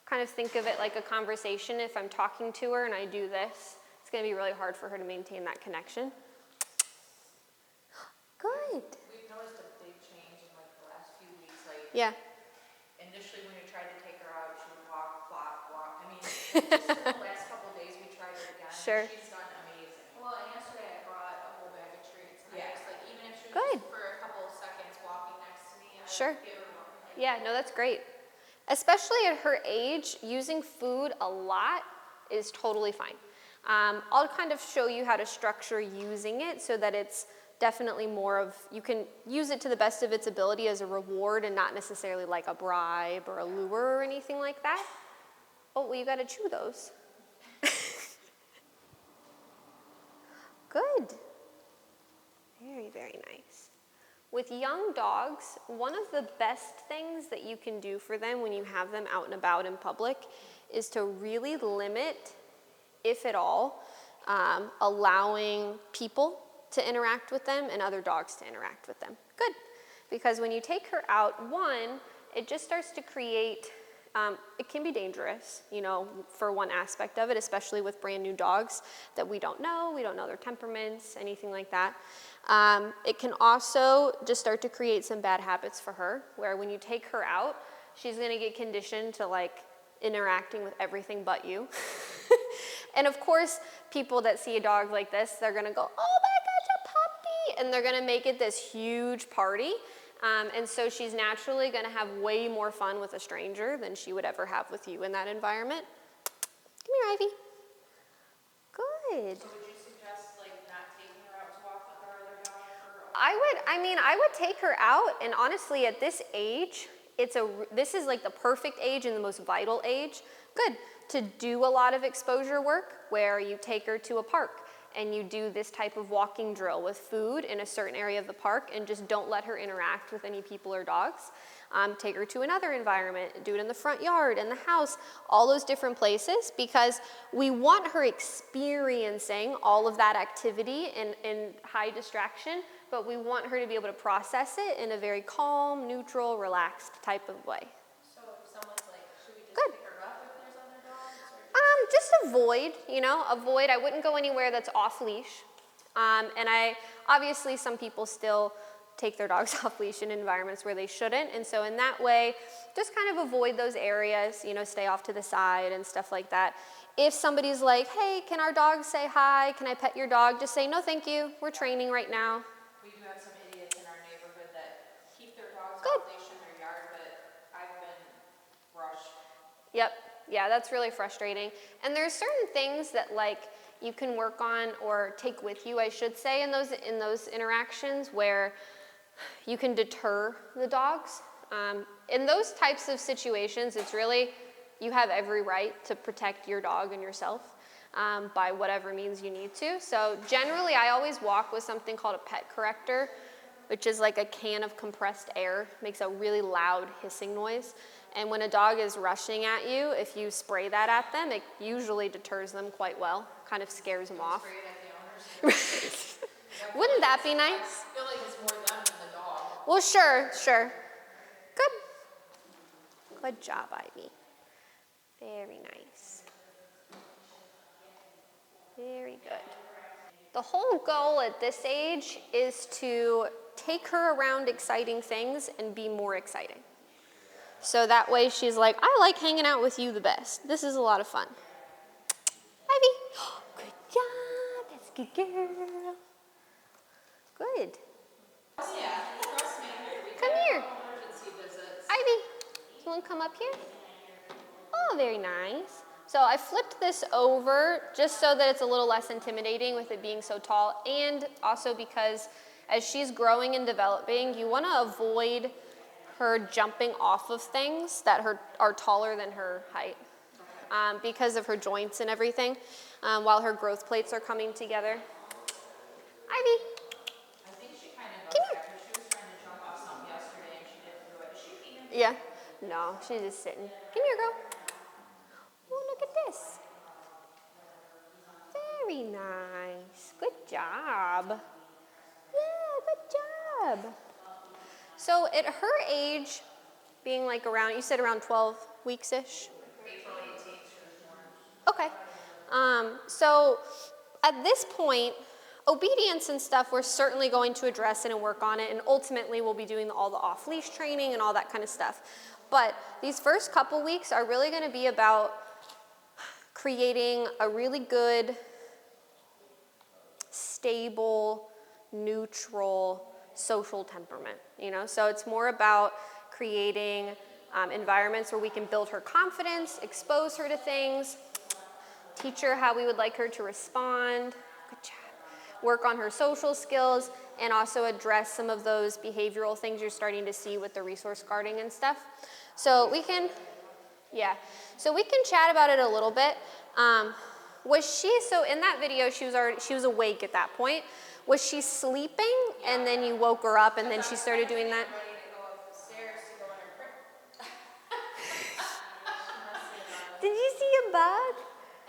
Kind of think of it like a conversation. If I'm talking to her and I do this, it's going to be really hard for her to maintain that connection. Good. We've noticed a big change in like the last few weeks. Like Yeah. initially when we tried to take her out, she would walk, flop, walk. I mean, just in the last couple of days we tried it again. Sure. And she's done amazing. Well, and yesterday I brought a whole bag of treats. And Yeah. I just like even if she was Good. just for a couple of seconds walking next to me, I Sure. would give her one. Like, Yeah, no, that's great. Especially at her age, using food a lot is totally fine. I'll kind of show you how to structure using it so that it's definitely more of, you can use it to the best of its ability as a reward and not necessarily like a bribe or a lure or anything like that. Oh, well, you gotta chew those. Good. Very, very nice. With young dogs, one of the best things that you can do for them when you have them out and about in public is to really limit, if at all, allowing people to interact with them and other dogs to interact with them. Good. Because when you take her out, one, it just starts to create, it can be dangerous, you know, for one aspect of it, especially with brand new dogs that we don't know their temperaments, anything like that. It can also just start to create some bad habits for her, where when you take her out, she's gonna get conditioned to like interacting with everything but you. And of course, people that see a dog like this, they're gonna go, oh my gosh, a puppy, and they're gonna make it this huge party. And so she's naturally gonna have way more fun with a stranger than she would ever have with you in that environment. Come here, Ivy. Good. So would you suggest like not taking her out to walk with our other dog for I would take her out, and honestly, at this age, this is like the perfect age and the most vital age. Good, to do a lot of exposure work where you take her to a park and you do this type of walking drill with food in a certain area of the park and just don't let her interact with any people or dogs. Take her to another environment, do it in the front yard, in the house, all those different places, because we want her experiencing all of that activity in high distraction, but we want her to be able to process it in a very calm, neutral, relaxed type of way. So if someone's like, should we just Good. pick her up if there's other dogs? Or Just avoid. I wouldn't go anywhere that's off leash. And obviously some people still take their dogs off leash in environments where they shouldn't. And so in that way, just kind of avoid those areas, stay off to the side and stuff like that. If somebody's like, hey, can our dog say hi? Can I pet your dog? Just say, no, thank you. We're training right now. we do have some idiots in our neighborhood that keep their dogs Good. off leash in their yard, but I've been rushed. Yep. Yeah, that's really frustrating. And there's certain things that you can work on or take with you, I should say, in those interactions where you can deter the dogs. In those types of situations, it's really, you have every right to protect your dog and yourself by whatever means you need to. So generally, I always walk with something called a pet corrector, which is like a can of compressed air, makes a really loud hissing noise. And when a dog is rushing at you, if you spray that at them, it usually deters them quite well, kind of scares them off. Spray it at the owners. Wouldn't that be I nice? feel like it's more them than the dog. Well, sure. Good. Good job, Ivy. Very nice. Very good. The whole goal at this age is to take her around exciting things and be more exciting. So that way she's like, I like hanging out with you the best. This is a lot of fun. Ivy, good job. That's a good girl. Good. Yeah, trust me. Come here. Emergency visits. Ivy, you want to come up here? Oh, very nice. So I flipped this over just so that it's a little less intimidating with it being so tall, and also because as she's growing and developing, you want to avoid her jumping off of things that are taller than her height because of her joints and everything while her growth plates are coming together. Ivy. I think she kind of Come knows here. that because she was trying to jump off something yesterday and she didn't do it. Is she peeing? Yeah. No, she's just sitting. Come here, girl. Oh, look at this. Very nice. Good job. Yeah, good job. So at her age, being around, you said around 12 weeks-ish? April 18th, she was born. Okay. So at this point, obedience and stuff, we're certainly going to address it and work on it, and ultimately we'll be doing all the off-leash training and all that kind of stuff. But these first couple weeks are really going to be about creating a really good, stable, neutral, social temperament, So it's more about creating environments where we can build her confidence, expose her to things, teach her how we would like her to respond. Good job. Work on her social skills, and also address some of those behavioral things you're starting to see with the resource guarding and stuff. So we can chat about it a little bit. So in that video, she was awake at that point. Was she sleeping and then you woke her up and then she started doing that? Ready to go upstairs to go in her crib. Did you see a bug?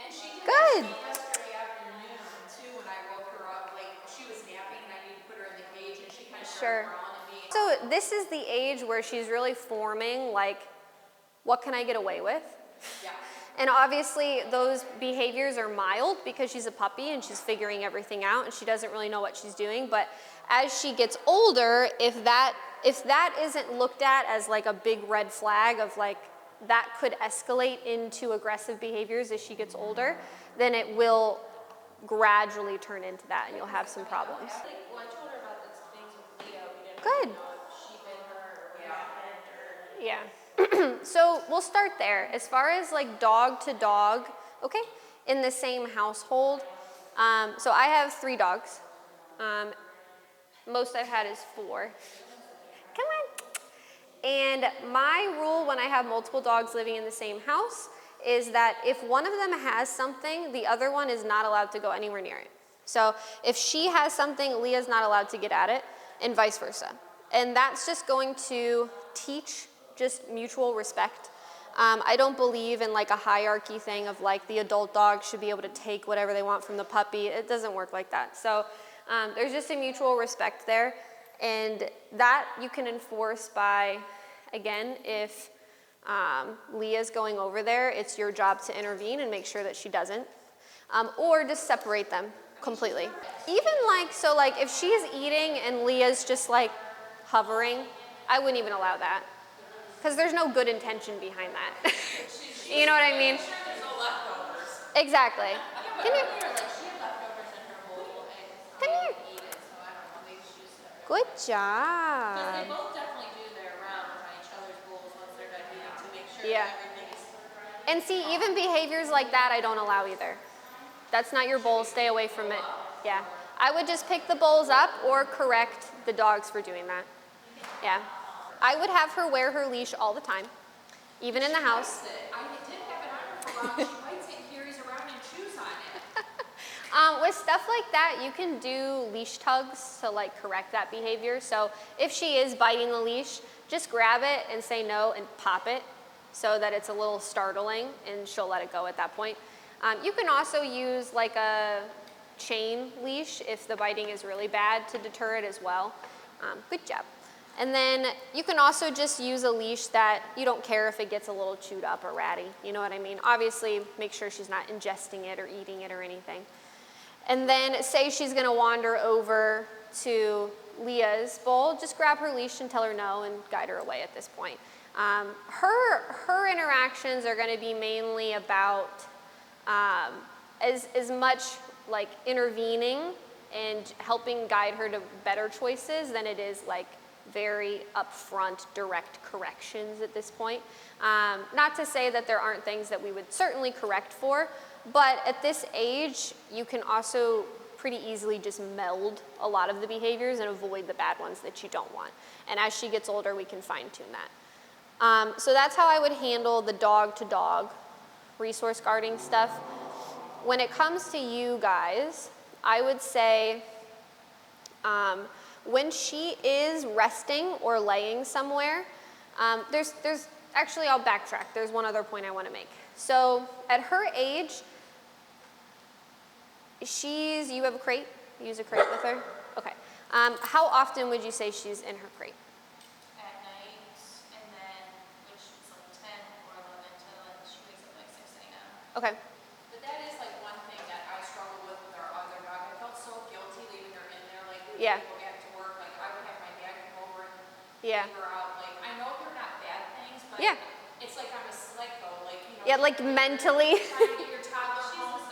And she did Good. that yesterday afternoon too when I woke her up. She was napping and I needed to put her in the cage and she kind of started growling at me. So this is the age where she's really forming what can I get away with? Yeah. And obviously those behaviors are mild because she's a puppy and she's figuring everything out and she doesn't really know what she's doing. But as she gets older, if that isn't looked at as a big red flag of that could escalate into aggressive behaviors as she gets older, then it will gradually turn into that and you'll have some problems. Well, I told her about these things with Leo. We didn't Good. know if she'd been Yeah. So we'll start there. As far as like dog to dog, okay, in the same household. So I have 3 dogs. Most I've had is 4. Come on. And my rule when I have multiple dogs living in the same house is that if one of them has something, the other one is not allowed to go anywhere near it. So if she has something, Leah's not allowed to get at it, and vice versa. And that's just going to teach just mutual respect. I don't believe in like a hierarchy thing of like the adult dog should be able to take whatever they want from the puppy. It doesn't work like that. So there's just a mutual respect there. And that you can enforce by, again, if Leah's going over there, it's your job to intervene and make sure that she doesn't. Or just separate them completely. Even like, so like if she's eating and Leah's just like hovering, I wouldn't even allow that. Because there's no good intention behind that. You know what I mean? Exactly. Come here. Come here. Good job. They both definitely do their rounds on each other's bowls once they're done eating to make sure Yeah. that everything is right. And see, even behaviors like that I don't allow either. That's not your bowl, stay away from it. Yeah. I would just pick the bowls up or correct the dogs for doing that. Yeah. I would have her wear her leash all the time, even in the house. I did have it on her for a while. She bites it and carries around and chews on it. With stuff like that, you can do leash tugs to like correct that behavior. So if she is biting the leash, just grab it and say no and pop it so that it's a little startling and she'll let it go at that point. You can also use like a chain leash if the biting is really bad to deter it as well. Good job. And then you can also just use a leash that you don't care if it gets a little chewed up or ratty. You know what I mean? Obviously, make sure she's not ingesting it or eating it or anything. And then say she's gonna wander over to Leah's bowl, just grab her leash and tell her no and guide her away at this point. Her interactions are gonna be mainly about as much like intervening and helping guide her to better choices than it is like very upfront direct corrections at this point. Not to say that there aren't things that we would certainly correct for, but at this age, you can also pretty easily just meld a lot of the behaviors and avoid the bad ones that you don't want. And as she gets older, we can fine tune that. So that's how I would handle the dog to dog resource guarding stuff. When it comes to you guys, I would say, when she is resting or laying somewhere, there's actually, I'll backtrack. There's one other point I want to make. So at her age, you have a crate? You use a crate with her? Okay. How often would you say she's in her crate? At night, and then, which is like 10 or 11 till she wakes up like 6 a.m. Okay. But that is like one thing that I struggled with our other dog. I felt so guilty leaving her in there, like when Yeah. we go back to work, like I would have my dad come over and Yeah. take her out. Like I know they're not bad things, but Yeah. it's like I'm a psycho, like you know. Yeah, like mentally. Trying to get your toddler home.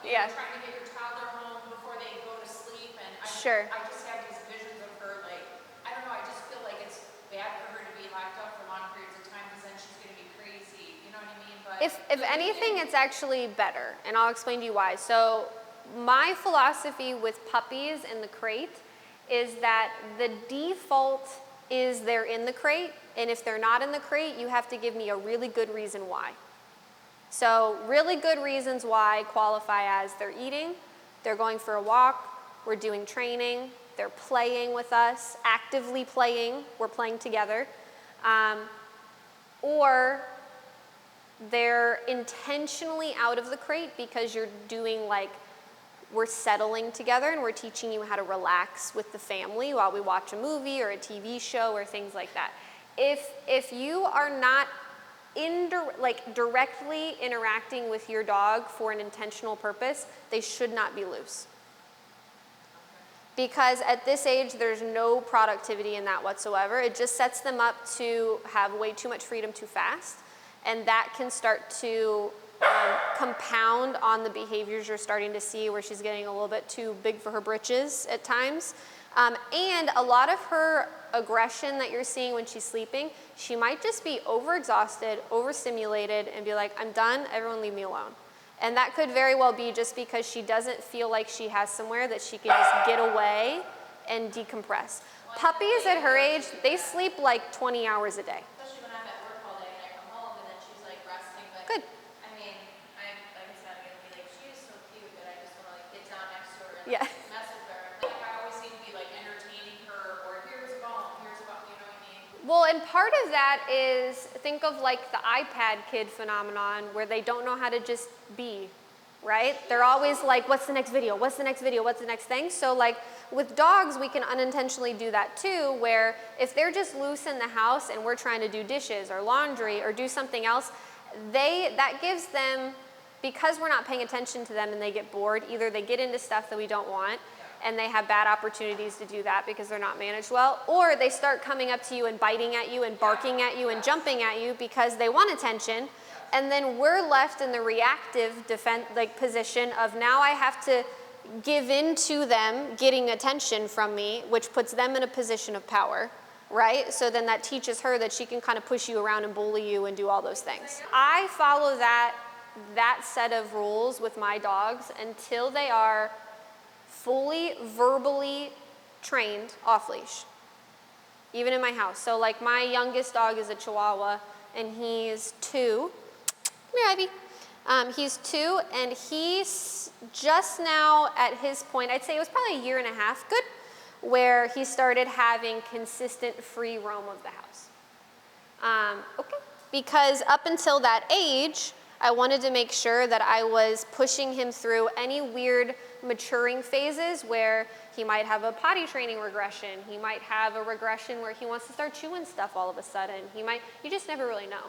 Yeah. Trying to get your toddler home before they go to sleep, and Sure. I just have these visions of her, like I don't know. I just feel like it's bad for her to be locked up for long periods of time because then she's gonna be crazy. You know what I mean? But If anything, it's actually better, and I'll explain to you why. So my philosophy with puppies in the crate is that the default is they're in the crate, and if they're not in the crate, you have to give me a really good reason why. So really good reasons why qualify as they're eating, they're going for a walk, we're doing training, they're playing with us, actively playing, we're playing together, or they're intentionally out of the crate because you're doing like, we're settling together and we're teaching you how to relax with the family while we watch a movie or a TV show or things like that. If you are not directly interacting with your dog for an intentional purpose, they should not be loose. Because at this age, there's no productivity in that whatsoever. It just sets them up to have way too much freedom too fast. And that can start to compound on the behaviors you're starting to see where she's getting a little bit too big for her britches at times. And a lot of her aggression that you're seeing when she's sleeping, she might just be overexhausted, overstimulated, and be like, I'm done, everyone leave me alone. And that could very well be just because she doesn't feel like she has somewhere that she can just get away and decompress. Puppies at her age, they sleep like 20 hours a day. Especially when I'm at work all day and I come home and then she's like resting. But Good. I mean, like I said, I'm gonna be like, she is so cute, but I just want to like get down next to her and Yeah. like, mess with her. Like I always seem to be like entertaining her, or here's a bone, you know what I mean? Well, and part of that is, think of like the iPad kid phenomenon where they don't know how to just be, right? They're always like, what's the next video? What's the next video? What's the next thing? So like with dogs, we can unintentionally do that too, where if they're just loose in the house and we're trying to do dishes or laundry or do something else, that gives them, because we're not paying attention to them and they get bored, either they get into stuff that we don't want and they have bad opportunities to do that because they're not managed well, or they start coming up to you and biting at you and barking at you and jumping at you because they want attention, and then we're left in the reactive defense position of now I have to give in to them getting attention from me, which puts them in a position of power, right? So then that teaches her that she can kind of push you around and bully you and do all those things. I follow that set of rules with my dogs until they are fully verbally trained off leash, even in my house. So like my youngest dog is a Chihuahua and he's 2. Come here, Ivy. He's 2 and he's just now at his point, I'd say it was probably a year and a half, good, where he started having consistent free roam of the house. Okay, because up until that age, I wanted to make sure that I was pushing him through any weird maturing phases where he might have a potty training regression, he might have a regression where he wants to start chewing stuff all of a sudden, you just never really know.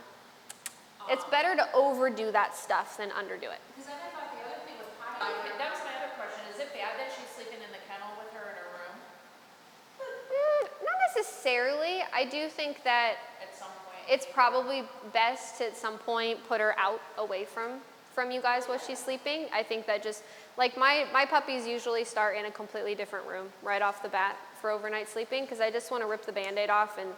It's better to overdo that stuff than underdo it. Because then I thought the other thing with potty, that was my other question. Is it bad that she's sleeping in the kennel with her in her room? Not necessarily. I do think that At some point. it's probably best to at some point put her out away from you guys while she's sleeping. I think that just, like my puppies usually start in a completely different room right off the bat for overnight sleeping because I just want to rip the Band-Aid off and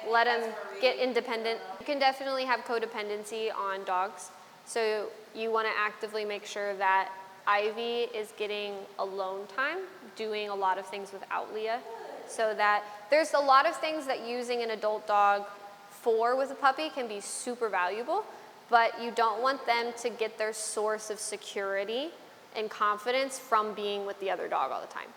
let them get independent. You can definitely have codependency on dogs. So you want to actively make sure that Ivy is getting alone time, doing a lot of things without Leah. So that there's a lot of things that using an adult dog for with a puppy can be super valuable, but you don't want them to get their source of security and confidence from being with the other dog all the time.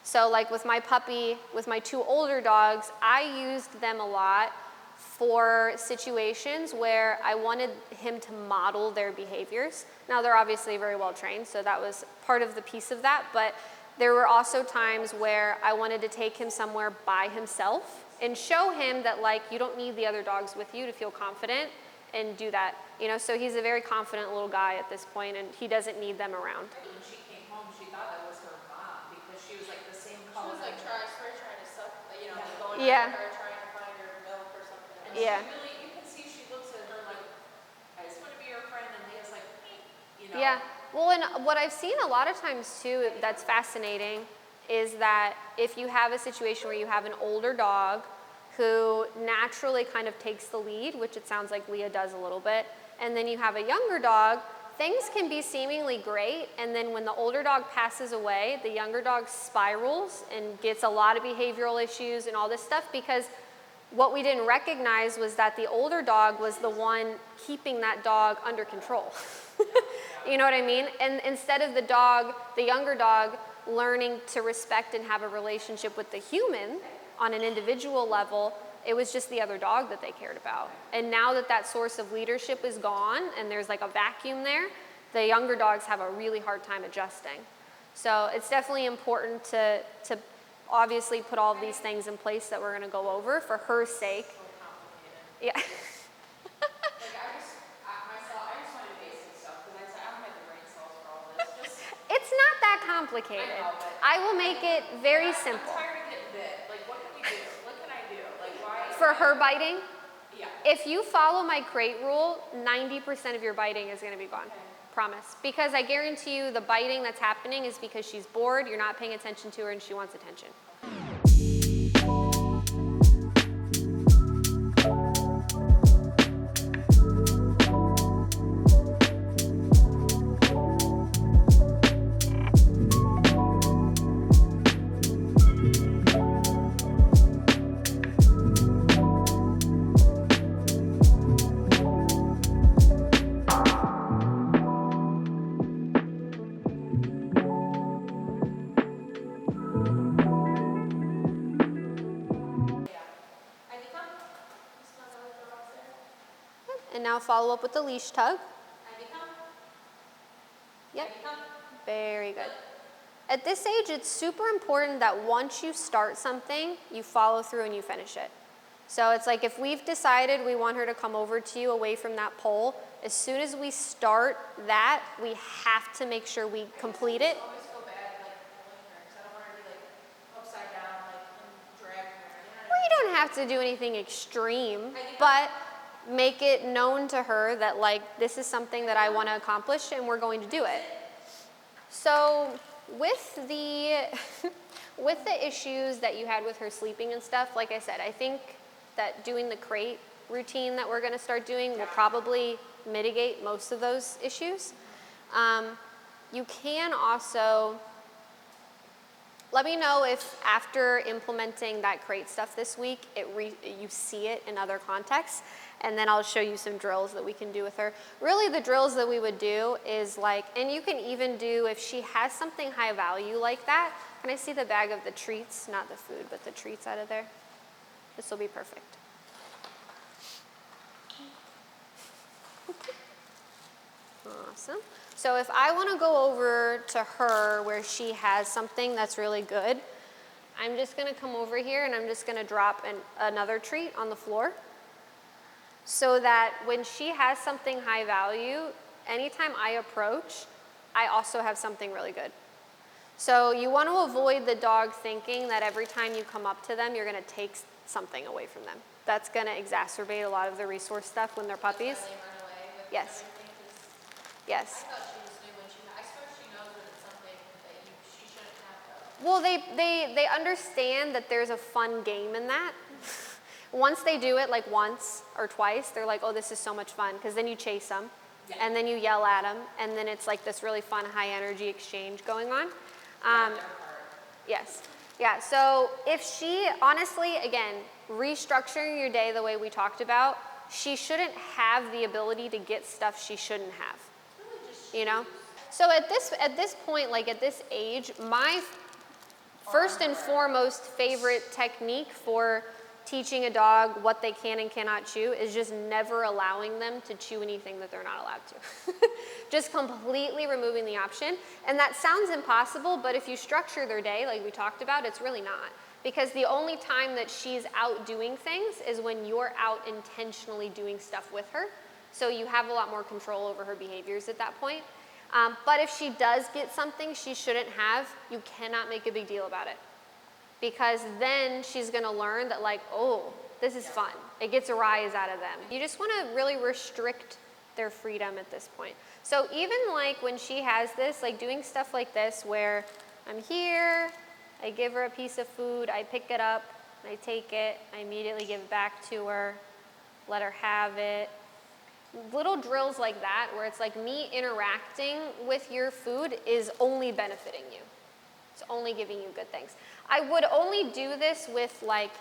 So like with my puppy, with my 2 older dogs, I used them a lot for situations where I wanted him to model their behaviors. Now they're obviously very well trained, so that was part of the piece of that, but there were also times where I wanted to take him somewhere by himself and show him that like you don't need the other dogs with you to feel confident and do that. You know, so he's a very confident little guy at this point and he doesn't need them around. When she came home, she thought that was her mom because she was like the same color. She was like trying to suck, going Yeah. after her, trying to find her milk or something. And Yeah. she really, you can see she looks at her like, I just want to be your friend, and Leah's like, you know. Yeah, well, and what I've seen a lot of times too that's fascinating is that if you have a situation where you have an older dog who naturally kind of takes the lead, which it sounds like Leah does a little bit, and then you have a younger dog, things can be seemingly great, and then when the older dog passes away, the younger dog spirals and gets a lot of behavioral issues and all this stuff because what we didn't recognize was that the older dog was the one keeping that dog under control. You know what I mean? And instead of the younger dog learning to respect and have a relationship with the human on an individual level, it was just the other dog that they cared about. And now that that source of leadership is gone and there's like a vacuum there, the younger dogs have a really hard time adjusting. So it's definitely important to obviously put all of these things in place that we're gonna go over for her sake. Yeah. Like I just wanted basic stuff because I don't have the brain cells for all this. It's not that complicated. I know, but I will make it very simple. I'm tired of getting bit. Like what can we do? What can I do? Like why? For her biting, Yeah. if you follow my crate rule, 90% of your biting is gonna be gone. Promise. Because I guarantee you the biting that's happening is because she's bored, you're not paying attention to her, and she wants attention. And now follow up with the leash tug. Yep. Very good. At this age, it's super important that once you start something, you follow through and you finish it. So it's like if we've decided we want her to come over to you away from that pole, as soon as we start that, we have to make sure we complete it. I always feel bad, like, pulling her, because I don't want her to be, like, upside down, like, and dragging her. Well, you don't have to do anything extreme, but make it known to her that, like, this is something that I want to accomplish and we're going to do it. So with the with the issues that you had with her sleeping and stuff, like I said, I think that doing the crate routine that we're going to start doing will probably mitigate most of those issues. You can also let me know if after implementing that crate stuff this week, you see it in other contexts, and then I'll show you some drills that we can do with her. Really, the drills that we would do is like, and you can even do, if she has something high value like that, can I see the bag of the treats, not the food, but the treats out of there? This will be perfect. Awesome. So if I want to go over to her where she has something that's really good, I'm just going to come over here and I'm just going to drop another treat on the floor so that when she has something high value, anytime I approach, I also have something really good. So you want to avoid the dog thinking that every time you come up to them, you're going to take something away from them. That's going to exacerbate a lot of the resource stuff when they're puppies. Yes. Yes. I thought she just knew when I suppose she knows when it's something that she shouldn't have though. Well, they understand that there's a fun game in that. Once they do it like once or twice, they're like, oh, this is so much fun, because then you chase them, and then you yell at them, and then it's like this really fun high energy exchange going on. Yes. Yeah, so if she, honestly, again, restructuring your day the way we talked about, she shouldn't have the ability to get stuff she shouldn't have, you know? So at this point, like at this age, my first and foremost favorite technique for teaching a dog what they can and cannot chew is just never allowing them to chew anything that they're not allowed to. Just completely removing the option. And that sounds impossible, but if you structure their day like we talked about, it's really not. Because the only time that she's out doing things is when you're out intentionally doing stuff with her. So you have a lot more control over her behaviors at that point. But if she does get something she shouldn't have, you cannot make a big deal about it. Because then she's going to learn that, like, oh, this is fun. It gets a rise out of them. You just want to really restrict their freedom at this point. So even like when she has this, like doing stuff like this where I'm here, I give her a piece of food, I pick it up, I take it, I immediately give it back to her, let her have it. Little drills like that where it's like me interacting with your food is only benefiting you. It's only giving you good things. I would only do this with like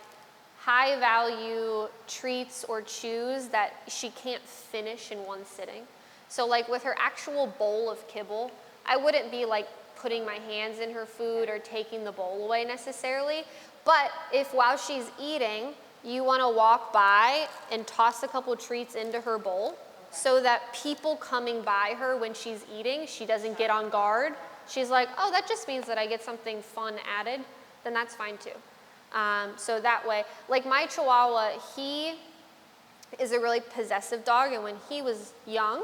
high value treats or chews that she can't finish in one sitting. So like with her actual bowl of kibble, I wouldn't be like putting my hands in her food or taking the bowl away necessarily. But if while she's eating, you want to walk by and toss a couple treats into her bowl so that people coming by her when she's eating, she doesn't get on guard. She's like, oh, that just means that I get something fun added, then that's fine too. So that way, like my Chihuahua, he is a really possessive dog, and when he was young,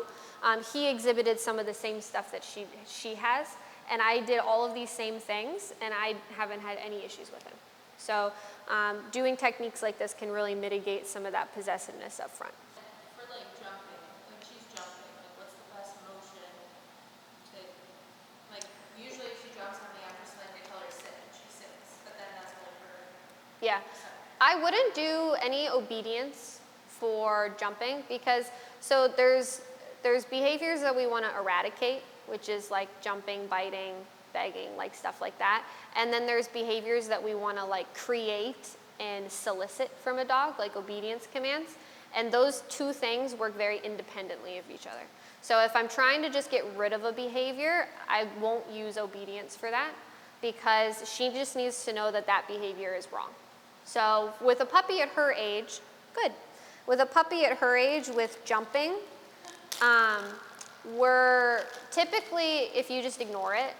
he exhibited some of the same stuff that she has, and I did all of these same things, and I haven't had any issues with him. So doing techniques like this can really mitigate some of that possessiveness up front. For like jumping, when she's jumping, like what's the best motion to, like usually if she jumps on me after something, I tell her to sit, and she sits, but then that's really her. Yeah, I wouldn't do any obedience for jumping because so there's behaviors that we want to eradicate, which is like jumping, biting, begging, like stuff like that. And then there's behaviors that we want to like create and solicit from a dog, like obedience commands. And those two things work very independently of each other. So if I'm trying to just get rid of a behavior, I won't use obedience for that because she just needs to know that that behavior is wrong. So with a puppy at her age, good. With a puppy at her age with jumping, we're typically, if you just ignore it,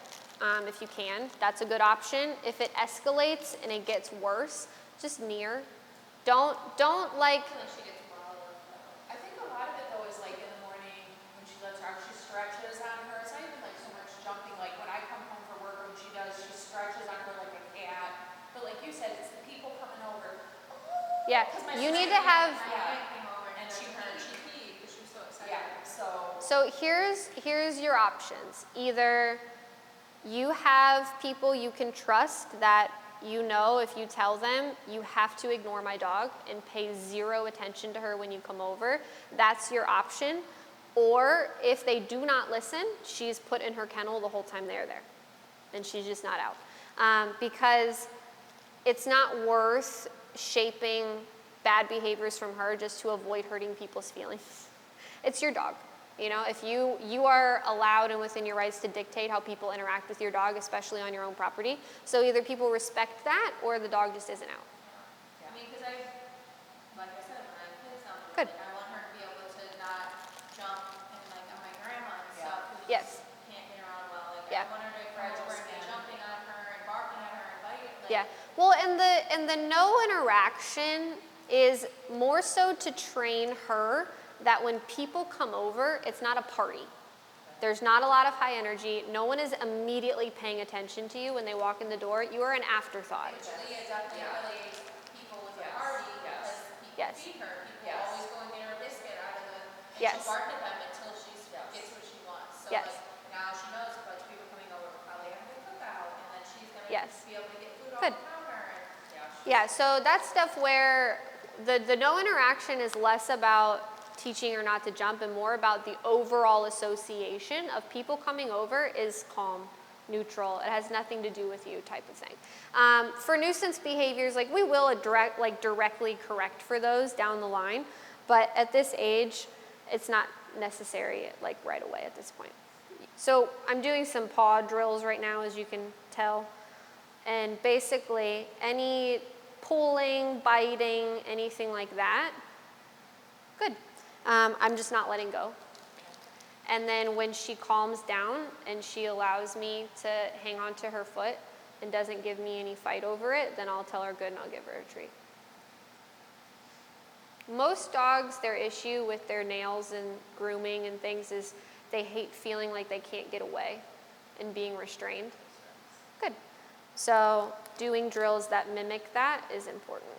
if you can, that's a good option. If it escalates and it gets worse, just near. Don't like. She gets wild. I think a lot of it though is like in the morning when she lets her out, she stretches on her. It's not even like so much jumping. Like when I come home from work, what she does, she stretches on her like a cat. But like you said, it's the people coming over. Yeah, you need to have. And she peed because she was so excited. Yeah, So here's your options. Either you have people you can trust that you know if you tell them you have to ignore my dog and pay 0 attention to her when you come over, that's your option. Or if they do not listen, she's put in her kennel the whole time they're there and she's just not out. Because it's not worth shaping bad behaviors from her just to avoid hurting people's feelings. It's your dog. You know, if you are allowed and within your rights to dictate how people interact with your dog, especially on your own property. So either people respect that or the dog just isn't out. I mean, because like I said, when I have kids now, Good. like, I want her to be able to not jump and like on my grandma and stuff. Who Yes. just can't get around well. Like Yeah. I want her to come over and be jumping on her and barking at her and biting. Like, Yeah. Well, and the no interaction is more so to train her that when people come over, it's not a party. There's not a lot of high energy. No one is immediately paying attention to you when they walk in the door. You are an afterthought. Actually, it definitely relates people with a party because people Yes. feed her. People always go and get her a biscuit out of the, and Yes. she'll bark at them until she gets what she wants. So Yes. like, now she knows a bunch of people coming over, probably having a cookout, and then she's gonna Yes. be able to get food Good. off the counter. And, Yeah, so that's stuff where the no interaction is less about teaching her not to jump and more about the overall association of people coming over is calm, neutral. It has nothing to do with you type of thing. For nuisance behaviors, like we will directly correct for those down the line, but at this age, it's not necessary like right away at this point. So I'm doing some paw drills right now, as you can tell. And basically, any pulling, biting, anything like that, good. I'm just not letting go. And then when she calms down and she allows me to hang on to her foot and doesn't give me any fight over it, then I'll tell her good and I'll give her a treat. Most dogs, their issue with their nails and grooming and things is they hate feeling like they can't get away and being restrained. Good. So doing drills that mimic that is important.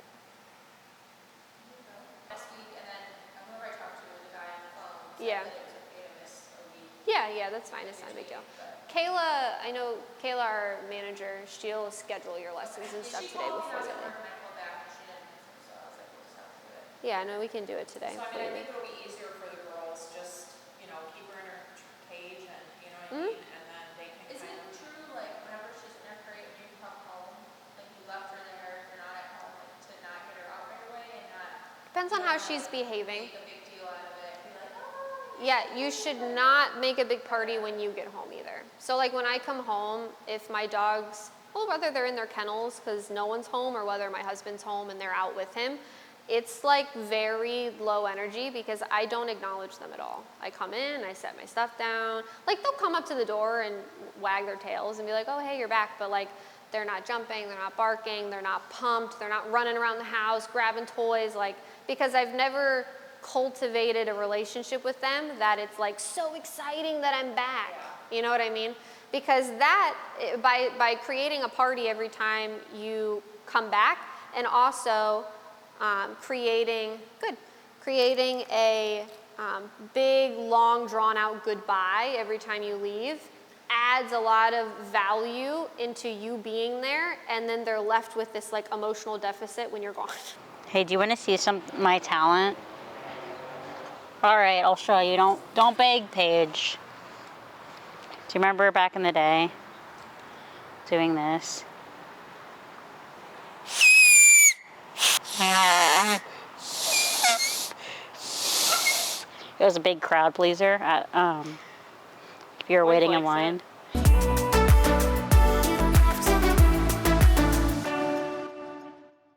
last week, and then whenever I talked to the guy on the phone, Yeah. said that it was okay to miss a week. Yeah, that's fine. It's not a big deal. Kayla, I know Kayla, our manager, she'll schedule your lessons and stuff today before the day. And I called back and she didn't answer, so I was like, we'll just have to do it. Yeah, no, we can do it today. So I mean, I think it'll be easier for the girls, just, you know, keep her in her cage and, you know what I mean? And then they can Is kind it of. true, like, whenever she's in her crate and you come home, like, you left her there, you're not at home, like, to not get her out right away and not Depends on how she's behaving. make a big deal out of it and be like, oh, Yeah, you should not make a big party when you get home either. So like when I come home, if my dogs, well, whether they're in their kennels because no one's home or whether my husband's home and they're out with him, it's like very low energy because I don't acknowledge them at all. I come in, I set my stuff down. Like they'll come up to the door and wag their tails and be like, oh, hey, you're back. But like they're not jumping, they're not barking, they're not pumped, they're not running around the house, grabbing toys, like, because I've never cultivated a relationship with them that it's like so exciting that I'm back. You know what I mean? Because that, by creating a party every time you come back and also creating a big, long, drawn out goodbye every time you leave adds a lot of value into you being there, and then they're left with this like emotional deficit when you're gone. Hey, do you want to see my talent? All right, I'll show you. Don't beg, Paige. Do you remember back in the day doing this? It was a big crowd pleaser at if you were waiting in line.